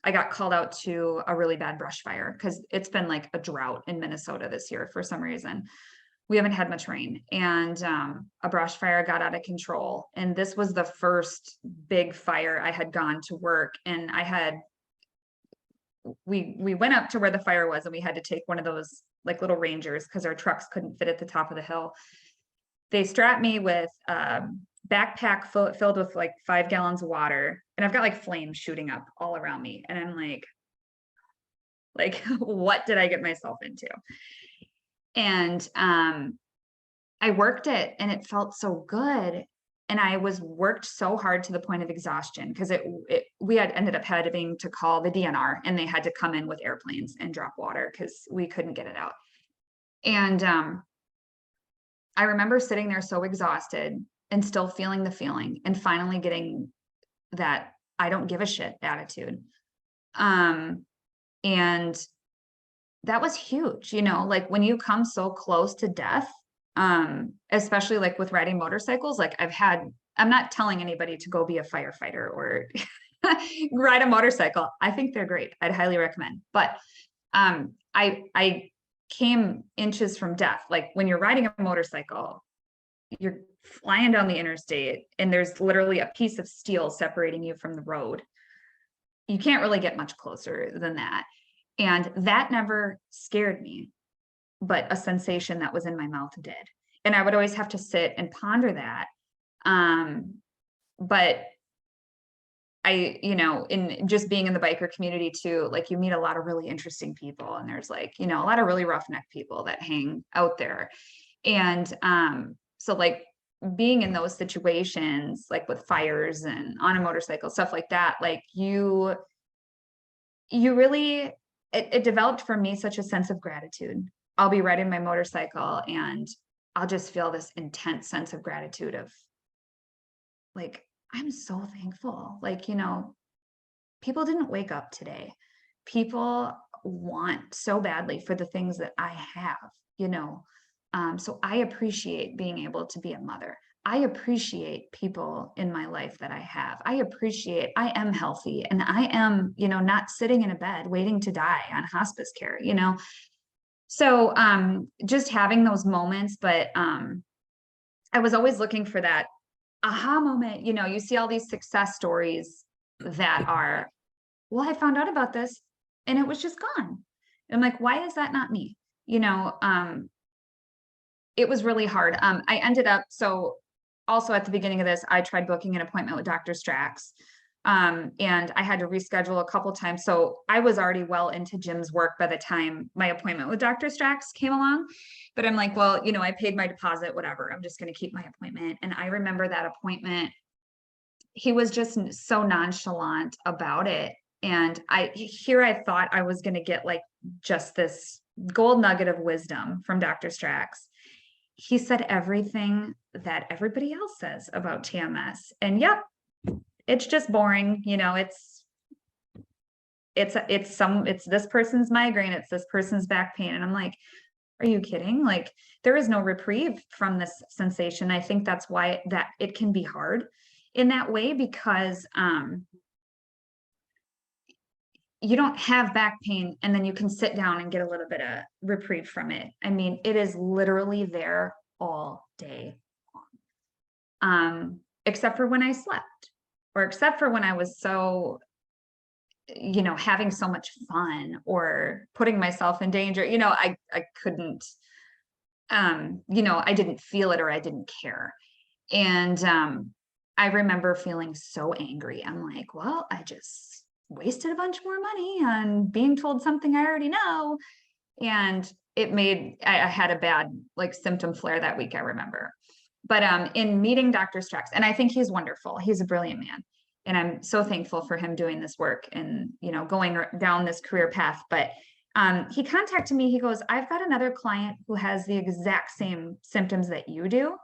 I got called out to a really bad brush fire because it's been like a drought in Minnesota this year for some reason. We haven't had much rain, and a brush fire got out of control. And this was the first big fire I had gone to work, and we went up to where the fire was, and we had to take one of those like little Rangers because our trucks couldn't fit at the top of the hill. They strapped me with backpack filled with like 5 gallons of water, and I've got like flames shooting up all around me, and I'm like what did I get myself into? And I worked it, and it felt so good, and I was worked so hard to the point of exhaustion because we had ended up having to call the DNR, and they had to come in with airplanes and drop water because we couldn't get it out. And I remember sitting there so exhausted and still feeling the feeling, and finally getting that I don't give a shit attitude. And that was huge, you know, like when you come so close to death, especially like with riding motorcycles, like I'm not telling anybody to go be a firefighter or ride a motorcycle. I think they're great. I'd highly recommend. But I came inches from death. Like when you're riding a motorcycle, you're flying down the interstate, and there's literally a piece of steel separating you from the road. You can't really get much closer than that. And that never scared me, but a sensation that was in my mouth did. And I would always have to sit and ponder that. But I, you know, in just being in the biker community too, like you meet a lot of really interesting people, and there's like, you know, a lot of really roughneck people that hang out there. And so like being in those situations, like with fires and on a motorcycle, stuff like that, like you really, it developed for me such a sense of gratitude. I'll be riding my motorcycle, and I'll just feel this intense sense of gratitude of like, I'm so thankful. Like, you know, people didn't wake up today. People want so badly for the things that I have, you know. So I appreciate being able to be a mother. I appreciate people in my life that I have. I appreciate I am healthy and I am, you know, not sitting in a bed waiting to die on hospice care, you know. So just having those moments, but I was always looking for that aha moment. You know, you see all these success stories that are, well, I found out about this and it was just gone. I'm like, why is that not me? You know, it was really hard. I ended up, so also at the beginning of this, I tried booking an appointment with Dr. Strax. And I had to reschedule a couple times. So I was already well into Jim's work by the time my appointment with Dr. Strax came along. But I'm like, well, you know, I paid my deposit, whatever. I'm just going to keep my appointment. And I remember that appointment, he was just so nonchalant about it. And I thought I was going to get like just this gold nugget of wisdom from Dr. Strax. He said everything that everybody else says about TMS. And yep, it's just boring. You know, it's this person's migraine, it's this person's back pain. And I'm like, are you kidding? Like, there is no reprieve from this sensation. I think that's why that it can be hard in that way, because you don't have back pain and then you can sit down and get a little bit of reprieve from it. I mean, it is literally there all day long. Except for when I slept, or except for when I was so, you know, having so much fun or putting myself in danger. You know, I couldn't, you know, I didn't feel it or I didn't care. And I remember feeling so angry. I'm like, well, I just wasted a bunch more money on being told something I already know. And it made, I had a bad like symptom flare that week, I remember. But in meeting Dr. Strax, and I think he's wonderful. He's a brilliant man. And I'm so thankful for him doing this work and, you know, going down this career path. But he contacted me. He goes, I've got another client who has the exact same symptoms that you do.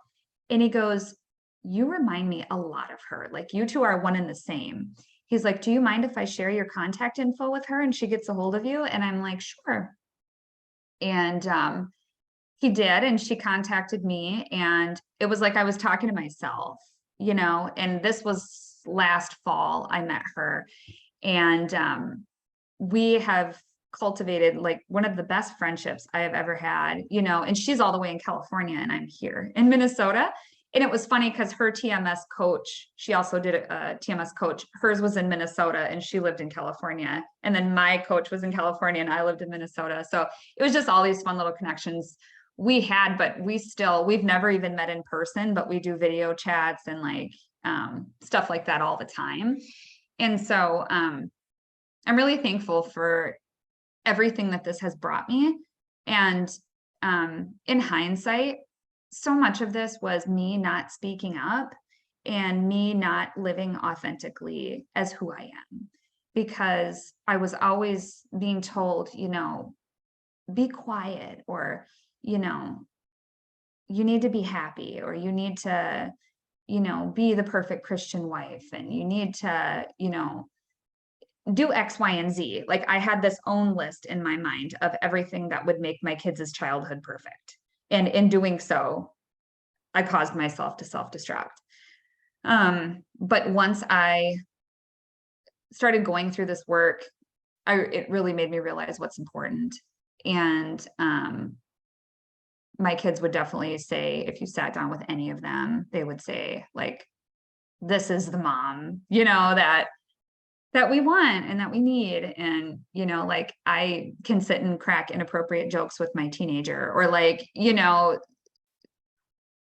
And he goes, you remind me a lot of her. Like, you two are one and the same. He's like, do you mind if I share your contact info with her and she gets a hold of you? And I'm like, sure. And he did, and she contacted me, and it was like I was talking to myself, you know. And this was last fall I met her, and we have cultivated like one of the best friendships I have ever had, you know. And she's all the way in California and I'm here in Minnesota. And it was funny because her TMS coach, she also did a TMS coach. Hers was in Minnesota and she lived in California. And then my coach was in California and I lived in Minnesota. So it was just all these fun little connections we had, but we've never even met in person, but we do video chats and like stuff like that all the time. And so I'm really thankful for everything that this has brought me. And in hindsight, so much of this was me not speaking up and me not living authentically as who I am, because I was always being told, you know, be quiet, or, you know, you need to be happy, or you need to, you know, be the perfect Christian wife, and you need to, you know, do X, Y, and Z. Like, I had this own list in my mind of everything that would make my kids' childhood perfect. And in doing so, I caused myself to self-destruct. But once I started going through this work, it really made me realize what's important. And my kids would definitely say, if you sat down with any of them, they would say, like, this is the mom, you know, that we want and that we need. And, you know, like, I can sit and crack inappropriate jokes with my teenager, or like, you know,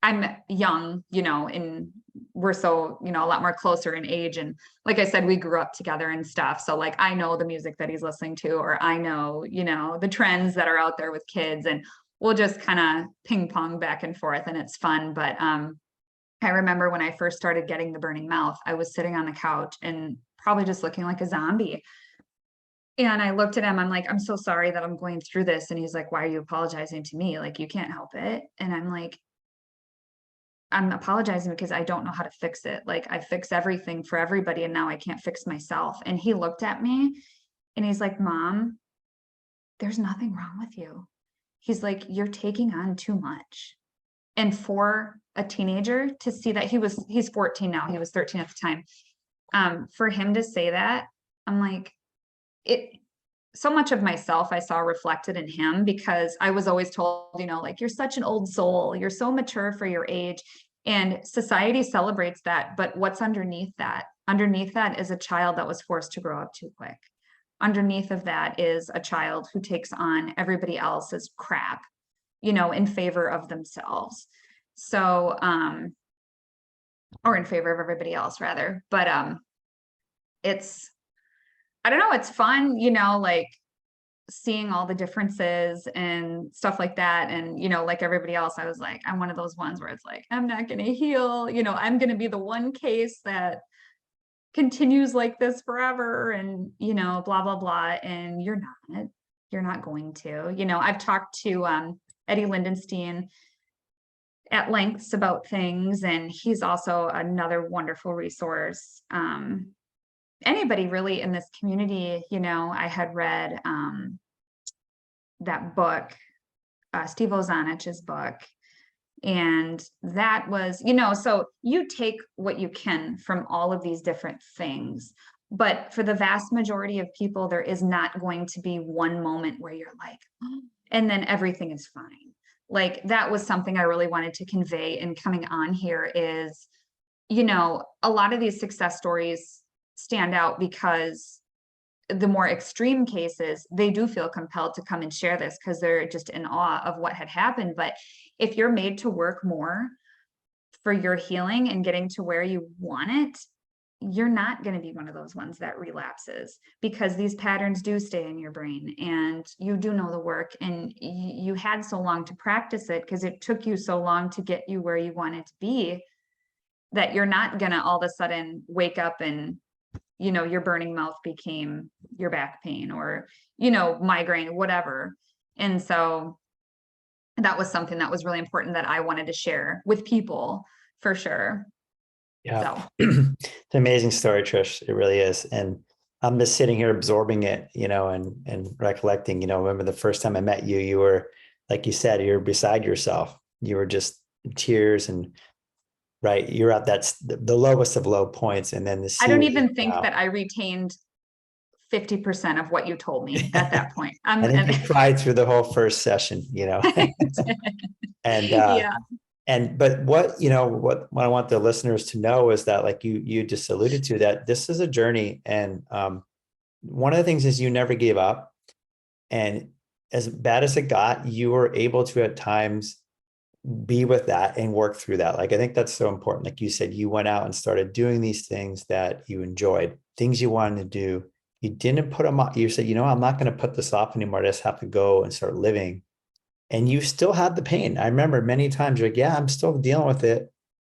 I'm young, you know, and we're so, you know, a lot more closer in age. And like I said, we grew up together and stuff. So like, I know the music that he's listening to, or I know, you know, the trends that are out there with kids, and we'll just kind of ping pong back and forth, and it's fun. But I remember when I first started getting the burning mouth, I was sitting on the couch and probably just looking like a zombie. And I looked at him, I'm like, I'm so sorry that I'm going through this. And he's like, why are you apologizing to me? Like, you can't help it. And I'm like, I'm apologizing because I don't know how to fix it. Like, I fix everything for everybody and now I can't fix myself. And he looked at me and he's like, Mom, there's nothing wrong with you. He's like, you're taking on too much. And for a teenager to see that, he's 14 now, he was 13 at the time. For him to say that, I'm like, so much of myself I saw reflected in him, because I was always told, like, you're such an old soul, you're so mature for your age. And society celebrates that, but what's underneath that? Underneath that is a child that was forced to grow up too quick. Underneath of that is a child who takes on everybody else's crap, in favor of themselves. So, or in favor of everybody else rather. But I don't know, it's fun, like seeing all the differences and stuff like that. And, like everybody else, I was like, I'm one of those ones where it's like, I'm not going to heal, I'm going to be the one case that continues like this forever, and, blah, blah, blah. And you're not going to, I've talked to Eddie Lindenstein at lengths about things, and he's also another wonderful resource. Anybody really in this community, I had read that book, Steve Ozanich's book, and that was, so you take what you can from all of these different things, but for the vast majority of people, there is not going to be one moment where you're like, oh, and then everything is fine. Like, that was something I really wanted to convey in coming on here is, a lot of these success stories stand out because the more extreme cases, they do feel compelled to come and share this because they're just in awe of what had happened. But if you're made to work more for your healing and getting to where you want it, you're not going to be one of those ones that relapses, because these patterns do stay in your brain, and you do know the work, and you had so long to practice it because it took you so long to get you where you wanted to be, that you're not going to all of a sudden wake up and your burning mouth became your back pain, or, migraine, whatever. And so that was something that was really important that I wanted to share with people, for sure. Yeah. So It's an amazing story, Trish. It really is. And I'm just sitting here absorbing it, and recollecting, remember the first time I met you, you were, like you said, you're beside yourself. You were just in tears, and right, you're at the lowest of low points. And then I don't even think that I retained 50% of what you told me at that point. I think you cried through the whole first session, and yeah. but what I want the listeners to know is that, like you just alluded to, that this is a journey. And one of the things is you never gave up. And as bad as it got, you were able to at times be with that and work through that. Like, I think that's so important. Like you said, you went out and started doing these things that you enjoyed, things you wanted to do. You didn't put them off. You said, I'm not going to put this off anymore. I just have to go and start living. And you still had the pain. I remember many times you're like, yeah, I'm still dealing with it,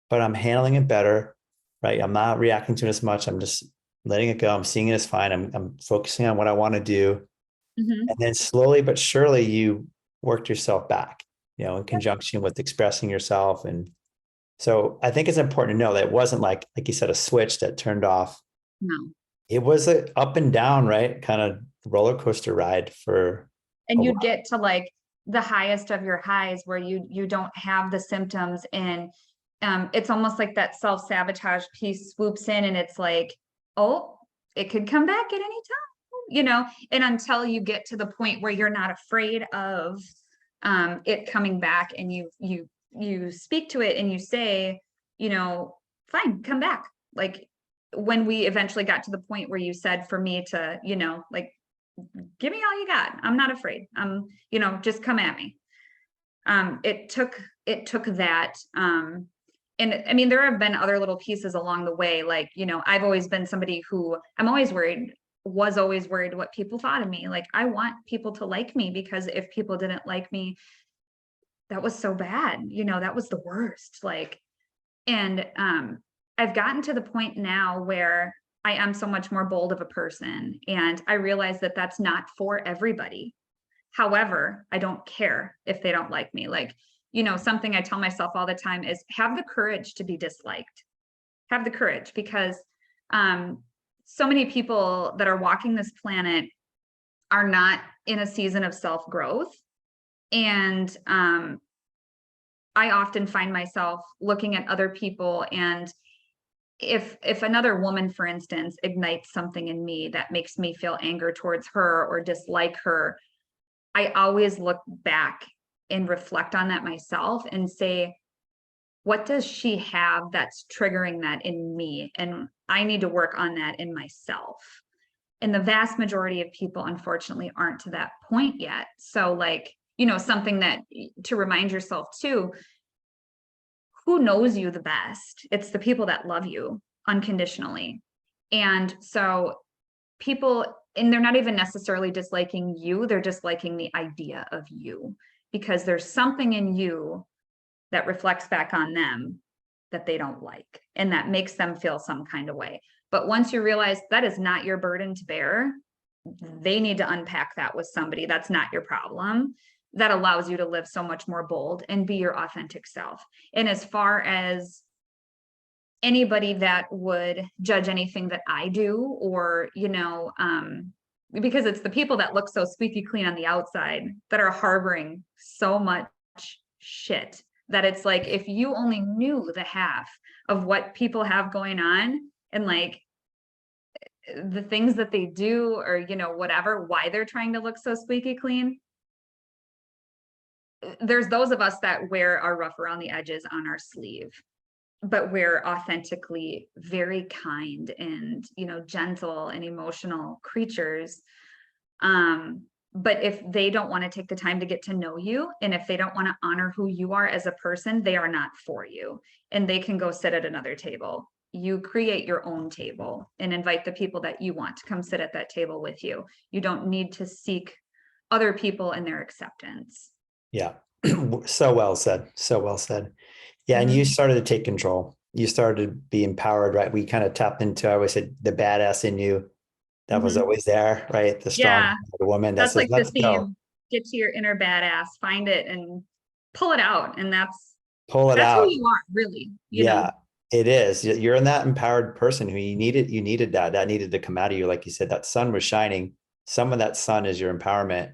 but I'm handling it better, right? I'm not reacting to it as much. I'm just letting it go. I'm seeing it as fine. I'm focusing on what I want to do. Mm-hmm. And then slowly but surely you worked yourself back, in conjunction with expressing yourself. And so I think it's important to know that it wasn't like you said, a switch that turned off. No. It was an up and down, right? Kind of roller coaster ride for and you get to like the highest of your highs where you don't have the symptoms, and it's almost like that self-sabotage piece swoops in, and it's like, oh, it could come back at any time, and until you get to the point where you're not afraid of it coming back, and you speak to it and you say, fine, come back. Like, when we eventually got to the point where you said for me to, like, give me all you got. I'm not afraid. Just come at me. It took that. And I mean, there have been other little pieces along the way. Like, I've always been somebody who was always worried what people thought of me. Like, I want people to like me, because if people didn't like me, that was so bad. That was the worst. Like, and I've gotten to the point now where I am so much more bold of a person, and I realize that that's not for everybody. However, I don't care if they don't like me. Like, something I tell myself all the time is have the courage to be disliked. Have the courage, because so many people that are walking this planet are not in a season of self-growth. And I often find myself looking at other people, and if another woman, for instance, ignites something in me that makes me feel anger towards her or dislike her, I always look back and reflect on that myself and say, what does she have that's triggering that in me? And I need to work on that in myself. And the vast majority of people, unfortunately, aren't to that point yet. So, like, something that to remind yourself too, who knows you the best? It's the people that love you unconditionally. And so people, and they're not even necessarily disliking you, they're disliking the idea of you, because there's something in you that reflects back on them that they don't like, and that makes them feel some kind of way. But once you realize that is not your burden to bear, they need to unpack that with somebody. That's not your problem. That allows you to live so much more bold and be your authentic self. And as far as anybody that would judge anything that I do, or, because it's the people that look so squeaky clean on the outside that are harboring so much shit, that it's like, if you only knew the half of what people have going on, and like the things that they do, or, whatever, why they're trying to look so squeaky clean. There's those of us that wear our rough around the edges on our sleeve, but we're authentically very kind and, gentle and emotional creatures. But if they don't want to take the time to get to know you, and if they don't want to honor who you are as a person, they are not for you, and they can go sit at another table. You create your own table and invite the people that you want to come sit at that table with you. You don't need to seek other people and their acceptance. Yeah. So well said. So well said. Yeah. And you started to take control. You started to be empowered, right? We kind of tapped into, I always said, the badass in you that was always there, right? The strong woman that that's says, like the let's go. theme. Get to your inner badass, find it and pull it out. And pull it that's out. who you are, really. Yeah, it is. You're in that empowered person who you needed that needed to come out of you. Like you said, that sun was shining. Some of that sun is your empowerment.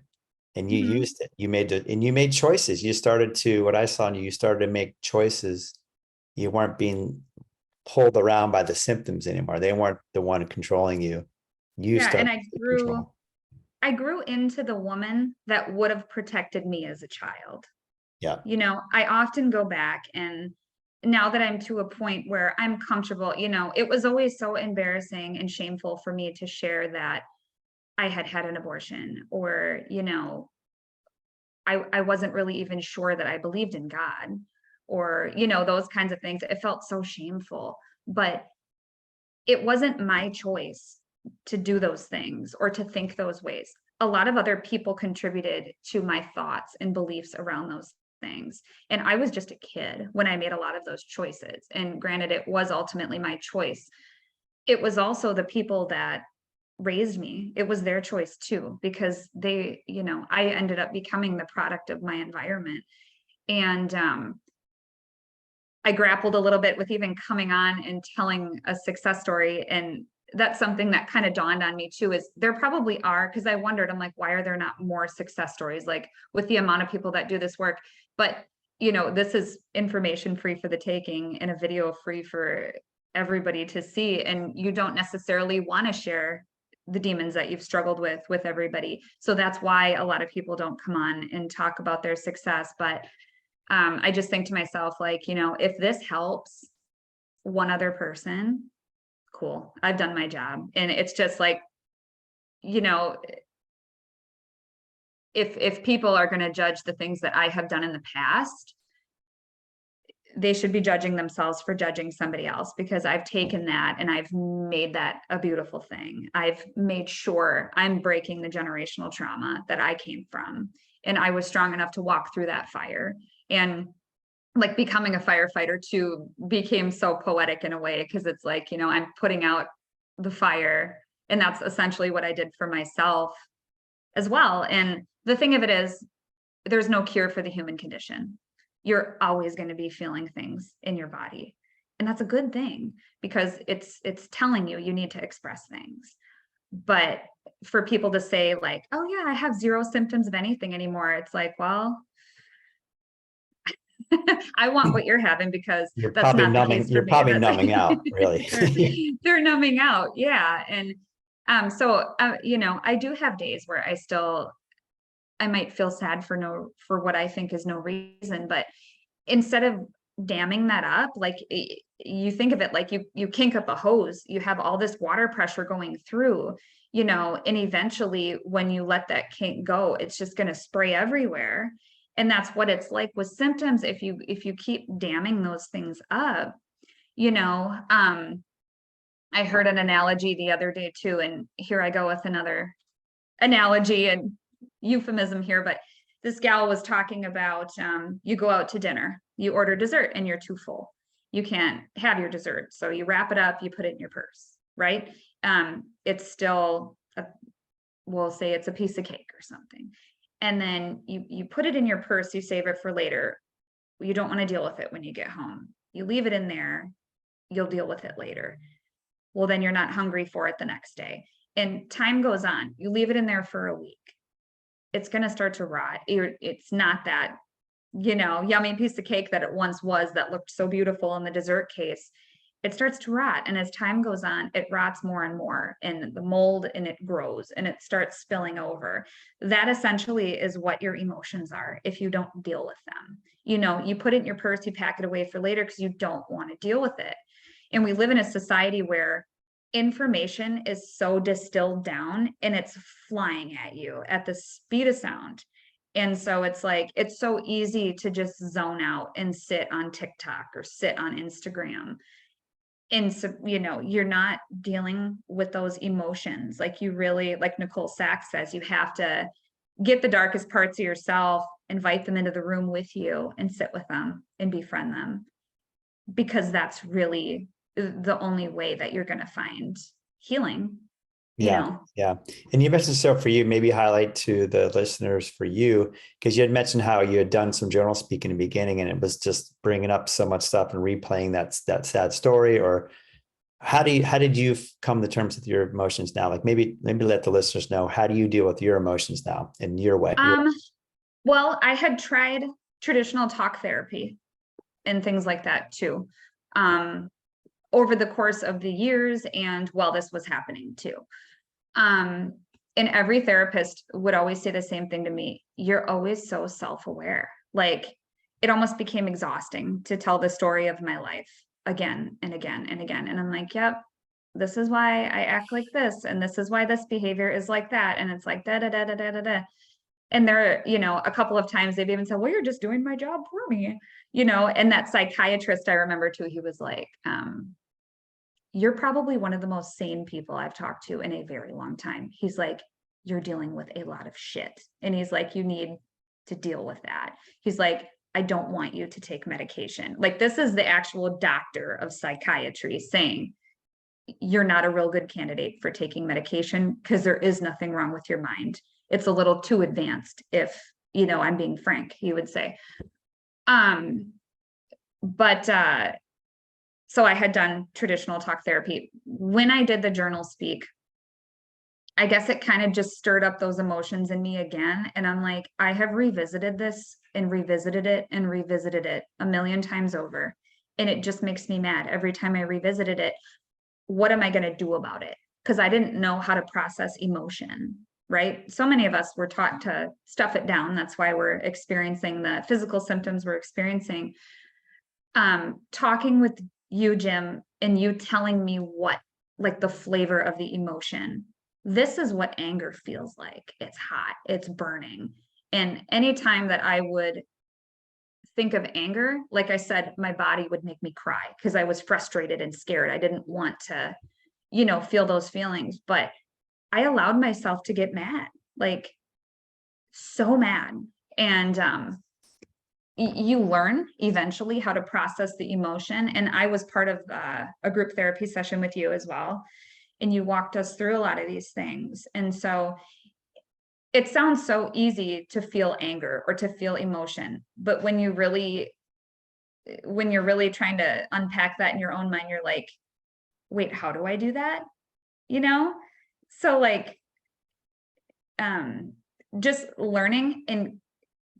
And you used it. You made choices. You started to, what I saw in you, you started to make choices. You weren't being pulled around by the symptoms anymore. They weren't the one controlling you. You started and control. I grew into the woman that would have protected me as a child. Yeah. I often go back, and now that I'm to a point where I'm comfortable, it was always so embarrassing and shameful for me to share that I had had an abortion, or, I wasn't really even sure that I believed in God, or, those kinds of things. It felt so shameful, but it wasn't my choice to do those things or to think those ways. A lot of other people contributed to my thoughts and beliefs around those things. And I was just a kid when I made a lot of those choices. And granted, it was ultimately my choice. It was also the people that raised me. It was their choice too, because they, I ended up becoming the product of my environment. And I grappled a little bit with even coming on and telling a success story. And that's something that kind of dawned on me too, is there probably are, because I wondered, I'm like, why are there not more success stories, like with the amount of people that do this work? But, this is information free for the taking, and a video free for everybody to see. And you don't necessarily want to share the demons that you've struggled with everybody. So that's why a lot of people don't come on and talk about their success. But I just think to myself, like, if this helps one other person, cool, I've done my job. And it's just like, if people are going to judge the things that I have done in the past, they should be judging themselves for judging somebody else, because I've taken that and I've made that a beautiful thing. I've made sure I'm breaking the generational trauma that I came from. And I was strong enough to walk through that fire. And like becoming a firefighter too became so poetic in a way, because it's like, I'm putting out the fire, and that's essentially what I did for myself as well. And the thing of it is, there's no cure for the human condition. You're always going to be feeling things in your body. And that's a good thing, because it's telling you need to express things. But for people to say like, oh yeah, I have zero symptoms of anything anymore, it's like, well, I want what you're having, because that's not the case for You're me. probably numbing out, really. They're numbing out. Yeah. And you know, I do have days where I might feel sad for what I think is no reason, but instead of damming that up, like you think of it like you kink up a hose, you have all this water pressure going through, you know, and eventually when you let that kink go, it's just going to spray everywhere. And that's what it's like with symptoms. If you keep damming those things up, you know, I heard an analogy the other day too, and here I go with another analogy and euphemism here, but this gal was talking about you go out to dinner, you order dessert, and you're too full. You can't have your dessert. So you wrap it up, you put it in your purse, right? It's still, we'll say it's a piece of cake or something. And then you put it in your purse, you save it for later. You don't want to deal with it when you get home. You leave it in there, you'll deal with it later. Well, then you're not hungry for it the next day. And time goes on. You leave it in there for a week, it's going to start to rot. It's not that, you know, yummy piece of cake that it once was that looked so beautiful in the dessert case. It starts to rot. And as time goes on, it rots more and more, and the mold, and it grows and it starts spilling over. That essentially is what your emotions are if you don't deal with them. You know, you put it in your purse, you pack it away for later because you don't want to deal with it. And we live in a society where information is so distilled down and it's flying at you at the speed of sound. And so it's like, it's so easy to just zone out and sit on TikTok or sit on Instagram. And so, you know, you're not dealing with those emotions. Like you really, like Nicole Sachs says, you have to get the darkest parts of yourself, invite them into the room with you and sit with them and befriend them, because that's really the only way that you're going to find healing, you Yeah, know. yeah. And you mentioned, so for you, maybe highlight to the listeners for you, because you had mentioned how you had done some journal speaking in the beginning and it was just bringing up so much stuff and replaying that sad story. Or how did you come to terms with your emotions now? Like maybe let the listeners know, how do you deal with your emotions now in your way? Well, I had tried traditional talk therapy and things like that too, over the course of the years and while this was happening too. And every therapist would always say the same thing to me. You're always so self-aware. Like it almost became exhausting to tell the story of my life again and again and again. And I'm like, yep, this is why I act like this. And this is why this behavior is like that. And it's like, da, da, da, da, da, da, da. And there, you know, a couple of times they've even said, well, you're just doing my job for me, you know. And that psychiatrist, I remember too, he was like, you're probably one of the most sane people I've talked to in a very long time. He's like, you're dealing with a lot of shit. And he's like, you need to deal with that. He's like, I don't want you to take medication. Like this is the actual doctor of psychiatry saying, you're not a real good candidate for taking medication because there is nothing wrong with your mind. It's a little too advanced, if, you know, I'm being frank, he would say. So I had done traditional talk therapy. When I did the journal speak, I guess it kind of just stirred up those emotions in me again. And I'm like, I have revisited this and revisited it and revisited it a million times over. And it just makes me mad every time I revisited it. What am I going to do about it? Because I didn't know how to process emotion, right? So many of us were taught to stuff it down. That's why we're experiencing the physical symptoms we're experiencing. Talking with you, Jim, and you telling me what, like the flavor of the emotion. This is what anger feels like. It's hot, it's burning. And anytime that I would think of anger, like I said, my body would make me cry because I was frustrated and scared. I didn't want to, you know, feel those feelings, but I allowed myself to get mad, like so mad. And you learn eventually how to process the emotion. And I was part of a group therapy session with you as well. And you walked us through a lot of these things. And so it sounds so easy to feel anger or to feel emotion, but when you're really trying to unpack that in your own mind, you're like, wait, how do I do that? You know? So like, just learning and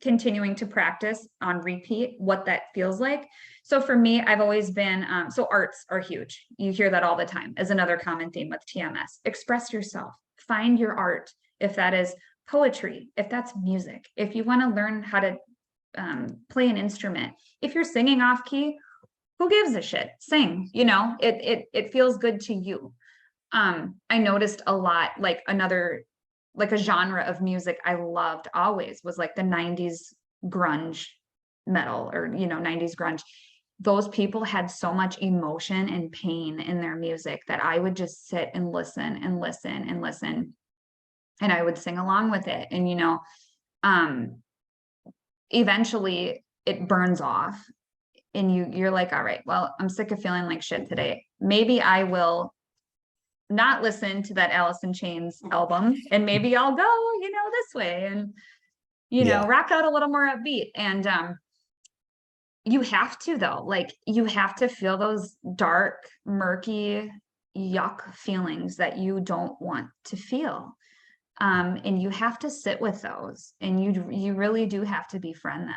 continuing to practice on repeat what that feels like. So for me, I've always been, so arts are huge. You hear that all the time as another common theme with TMS. Express yourself, find your art. If that is poetry, if that's music, if you want to learn how to play an instrument, if you're singing off key, who gives a shit? Sing, you know, it feels good to you. I noticed a lot, like a genre of music I loved always was like the 90s grunge metal, or, you know, 90s grunge. Those people had so much emotion and pain in their music that I would just sit and listen and listen and listen. And I would sing along with it. And, you know, eventually it burns off and you're like, all right, well, I'm sick of feeling like shit today. Maybe I will not listen to that Alice in Chains album, and maybe I'll go, you know, this way, and, you know, rock out a little more upbeat. And you have to, though, like, you have to feel those dark, murky, yuck feelings that you don't want to feel. And you have to sit with those, and you really do have to befriend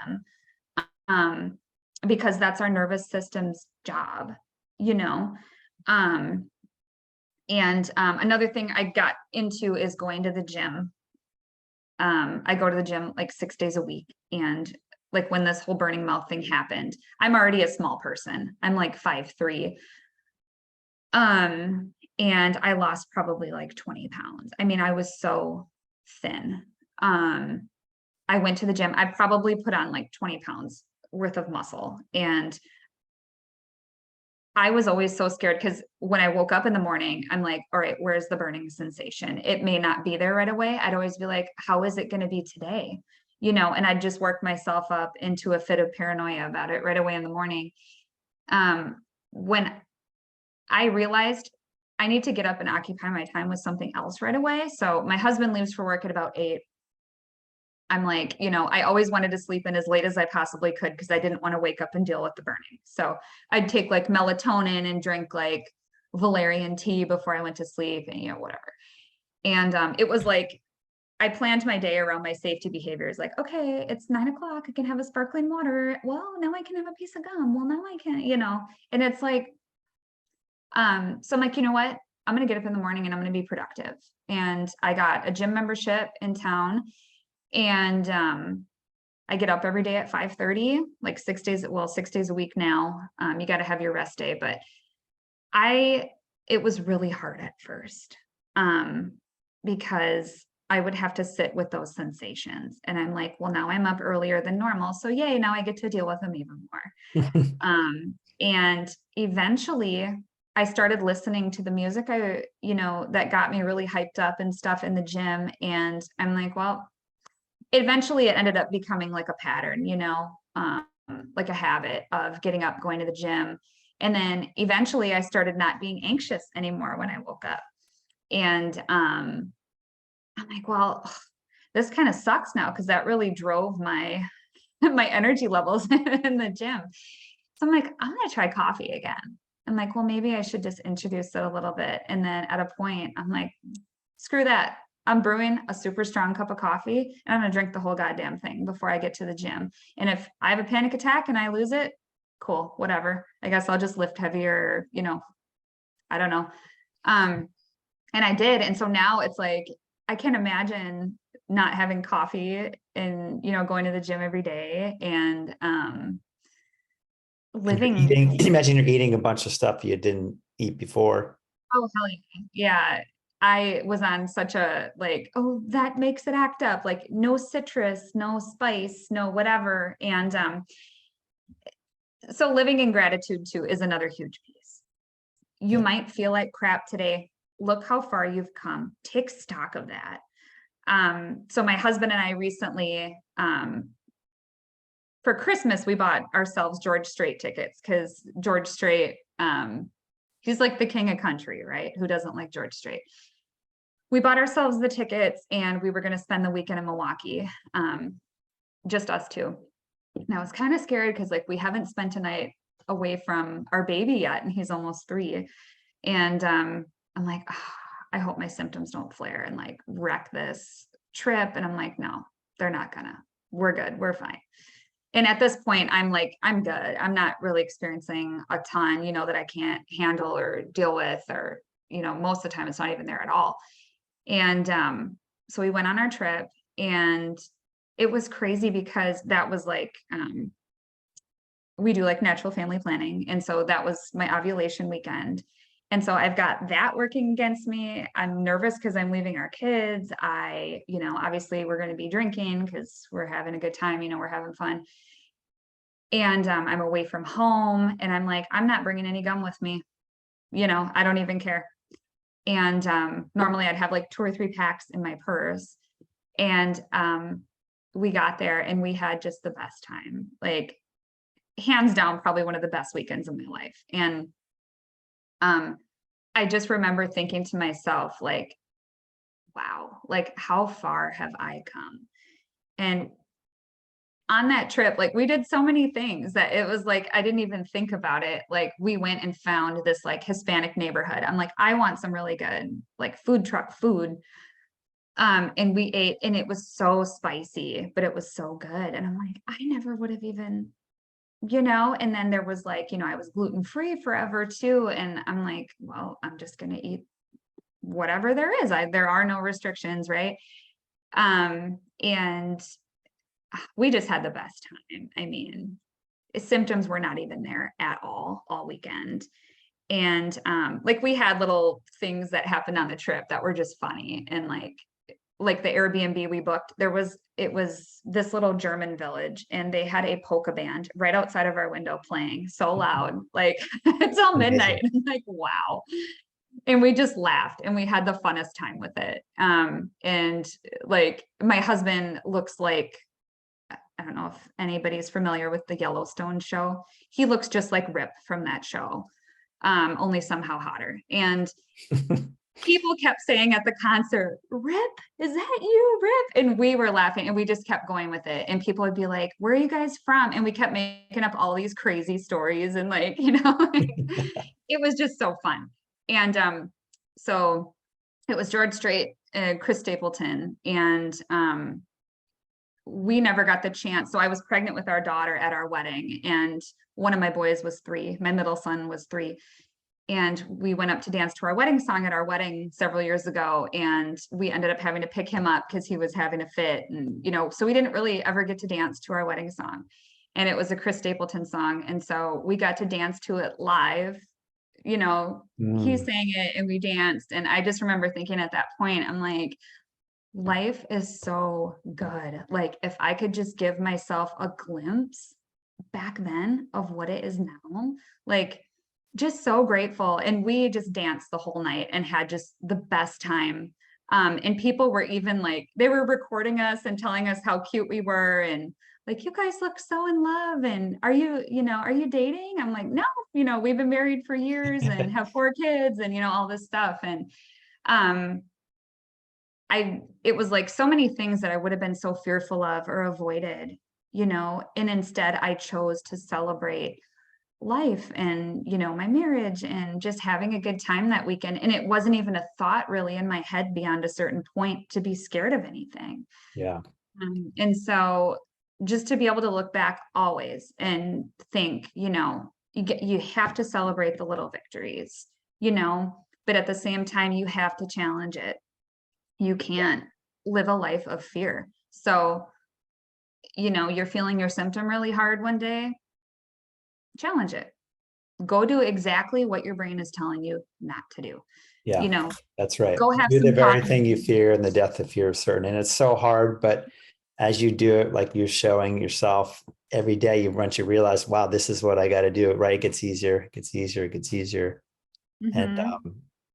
them, because that's our nervous system's job, you know. And another thing I got into is going to the gym. I go to the gym like 6 days a week. And like when this whole burning mouth thing happened, I'm already a small person. I'm like 5'3". And I lost probably like 20 pounds. I mean, I was so thin. I went to the gym. I probably put on like 20 pounds worth of muscle. And I was always so scared because when I woke up in the morning, I'm like, all right, where's the burning sensation? It may not be there right away. I'd always be like, how is it going to be today? You know, and I'd just work myself up into a fit of paranoia about it right away in the morning. When I realized I need to get up and occupy my time with something else right away. So my husband leaves for work at about 8. I'm like, you know, I always wanted to sleep in as late as I possibly could because I didn't want to wake up and deal with the burning. So I'd take like melatonin and drink like valerian tea before I went to sleep, and, you know, whatever. And it was like, I planned my day around my safety behaviors. Like, okay, it's 9 o'clock. I can have a sparkling water. Well, now I can have a piece of gum. Well, now I can, you know, and it's like, so I'm like, you know what? I'm going to get up in the morning and I'm going to be productive. And I got a gym membership in town. And I get up every day at 5:30, like 6 days, well, 6 days a week now. You got to have your rest day, but it was really hard at first, because I would have to sit with those sensations. And I'm like, well, now I'm up earlier than normal. So yay, now I get to deal with them even more. And eventually I started listening to the music you know, that got me really hyped up and stuff in the gym. And I'm like, well, eventually it ended up becoming like a pattern, you know, like a habit of getting up, going to the gym. And then eventually I started not being anxious anymore when I woke up. And I'm like, well, this kind of sucks now, because that really drove my energy levels in the gym. So I'm like, I'm gonna try coffee again. I'm like, well, maybe I should just introduce it a little bit. And then at a point, I'm like, screw that. I'm brewing a super strong cup of coffee and I'm gonna drink the whole goddamn thing before I get to the gym. And if I have a panic attack and I lose it, cool, whatever. I guess I'll just lift heavier, you know, I don't know. And I did. And so now it's like, I can't imagine not having coffee and, you know, going to the gym every day and living. Imagine you're eating a bunch of stuff you didn't eat before. Oh, hell yeah. I was on such a like, oh, that makes it act up, like no citrus, no spice, no whatever. And so living in gratitude too is another huge piece. You might feel like crap today. Look how far you've come. Take stock of that. So my husband and I recently, for Christmas, we bought ourselves George Strait tickets, because George Strait, he's like the king of country, right? Who doesn't like George Strait? We bought ourselves the tickets and we were going to spend the weekend in Milwaukee, just us two. And I was kind of scared because like we haven't spent a night away from our baby yet, and he's almost 3. And I'm like, oh, I hope my symptoms don't flare and like wreck this trip. And I'm like, no, they're not gonna, we're good, we're fine. And at this point, I'm like, I'm good. I'm not really experiencing a ton, that I can't handle or deal with, or, most of the time it's not even there at all. And so we went on our trip, and it was crazy because that was like, we do like natural family planning. And so that was my ovulation weekend. And so I've got that working against me. I'm nervous because I'm leaving our kids. Obviously we're going to be drinking because we're having a good time, we're having fun. And I'm away from home, and I'm like, I'm not bringing any gum with me. I don't even care. And normally I'd have like 2 or 3 packs in my purse. And we got there and we had just the best time, like hands down, probably one of the best weekends of my life. And I just remember thinking to myself, like, wow, like how far have I come? And on that trip, like we did so many things that it was like, I didn't even think about it. Like we went and found this like Hispanic neighborhood. I'm like, I want some really good like food truck food. And we ate, and it was so spicy, but it was so good. And I'm like, I never would have even, and then there was like, I was gluten-free forever too. And I'm like, well, I'm just going to eat whatever there is. There are no restrictions. Right. And we just had the best time. I mean, symptoms were not even there at all weekend. And like we had little things that happened on the trip that were just funny. And like the Airbnb we booked, it was this little German village, and they had a polka band right outside of our window playing so loud, like until midnight. I'm like, wow. And we just laughed and we had the funnest time with it. And like my husband looks like, I don't know if anybody's familiar with the Yellowstone show. He looks just like Rip from that show, only somehow hotter. And people kept saying at the concert, Rip, is that you, Rip? And we were laughing, and we just kept going with it. And people would be like, where are you guys from? And we kept making up all these crazy stories. And like, it was just so fun. And so it was George Strait, Chris Stapleton, and we never got the chance. So I was pregnant with our daughter at our wedding, and one of my boys was 3. My middle son was 3. And we went up to dance to our wedding song at our wedding several years ago. And we ended up having to pick him up because he was having a fit. And, so we didn't really ever get to dance to our wedding song. And it was a Chris Stapleton song. And so we got to dance to it live. He sang it and we danced. And I just remember thinking at that point, I'm like, life is so good. Like if I could just give myself a glimpse back then of what it is now, like just so grateful. And we just danced the whole night and had just the best time. And people were even like, they were recording us and telling us how cute we were. And like, you guys look so in love. And are you dating? I'm like, no, we've been married for years and have 4 kids and, all this stuff. And, it was like so many things that I would have been so fearful of or avoided, and instead I chose to celebrate life and, my marriage and just having a good time that weekend. And it wasn't even a thought really in my head beyond a certain point to be scared of anything. Yeah. And so just to be able to look back always and think, you have to celebrate the little victories, but at the same time, you have to challenge it. You can't live a life of fear. So, you're feeling your symptom really hard one day, challenge it. Go do exactly what your brain is telling you not to do. Yeah, that's right. Go have do some the very coffee. thing you fear, and the death of fear is certain. And it's so hard, but as you do it, like you're showing yourself every day, once you realize, wow, this is what I got to do, right? It gets easier, it gets easier, it gets easier.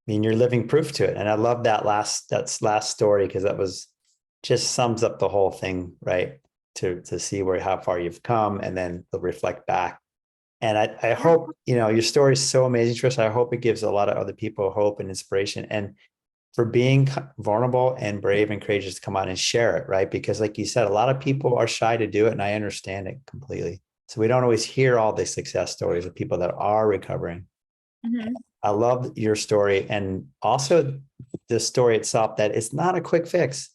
And you're living proof to it. And I love that last story, because that was just sums up the whole thing, right? To see how far you've come, and then reflect back. And I hope, your story is so amazing, Trish. I hope it gives a lot of other people hope and inspiration, and for being vulnerable and brave and courageous to come out and share it, right? Because like you said, a lot of people are shy to do it, and I understand it completely. So we don't always hear all the success stories of people that are recovering. Mhm. I love your story, and also the story itself, that it's not a quick fix.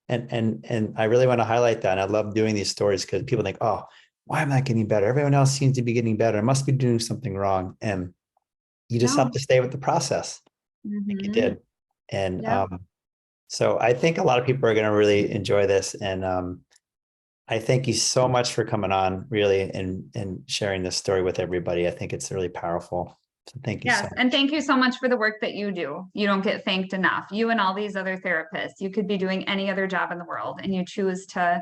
And I really want to highlight that. And I love doing these stories because people think, oh, why am I getting better? Everyone else seems to be getting better. I must be doing something wrong. And you just have No. to stay with the process, like you Mhm. did. And Yep. so I think a lot of people are going to really enjoy this. And I thank you so much for coming on, really, and sharing this story with everybody. I think it's really powerful. So thank you so Yes, and much. thank you so much for the work that you do. You don't get thanked enough. You and all these other therapists, you could be doing any other job in the world, and you choose to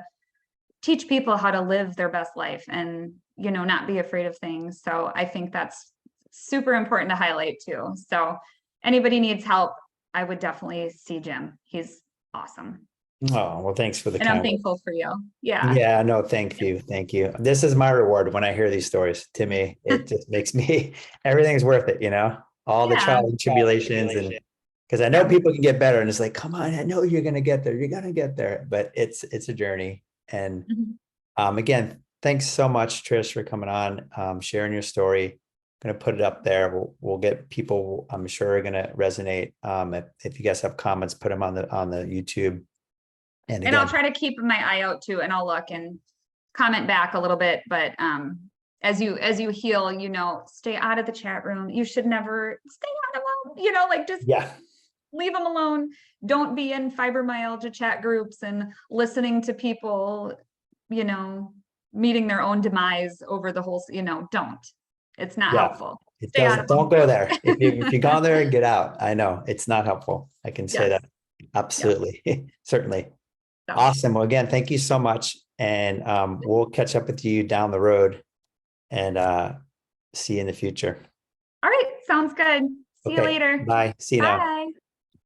teach people how to live their best life and, not be afraid of things. So I think that's super important to highlight too. So anybody needs help, I would definitely see Jim. He's awesome. Oh, well, thanks for the And I'm kind words. thankful for you. Yeah. Yeah, no, thank you. Thank you. This is my reward when I hear these stories. To me, it just makes me, everything's worth it, all the Yeah. trials and tribulations. And because I know Yeah. people can get better, and it's like, come on, I know you're going to get there. You're going to get there, but it's a journey. And Mhm. again, thanks so much, Trish, for coming on, sharing your story. Going to put it up there. We'll get people, I'm sure, are going to resonate. If you guys have comments, put them on the YouTube. And And I'll again, try to keep my eye out too, and I'll look and comment back a little bit. But as you heal, stay out of the chat room. You should never stay out of them. Like just yeah, leave them alone. Don't be in fibromyalgia chat groups and listening to people, you know, meeting their own demise over the whole. Don't. It's not yeah. helpful. It Stay out doesn't, of don't them. go there. If you gone there, get out. I know it's not helpful. I can say Yes. that. Yep. Absolutely. Certainly. So, Awesome. Well, again, thank you so much. And we'll catch up with you down the road, and see you in the future. all right. Sounds good. See you Okay. later. Bye. See you now. Bye.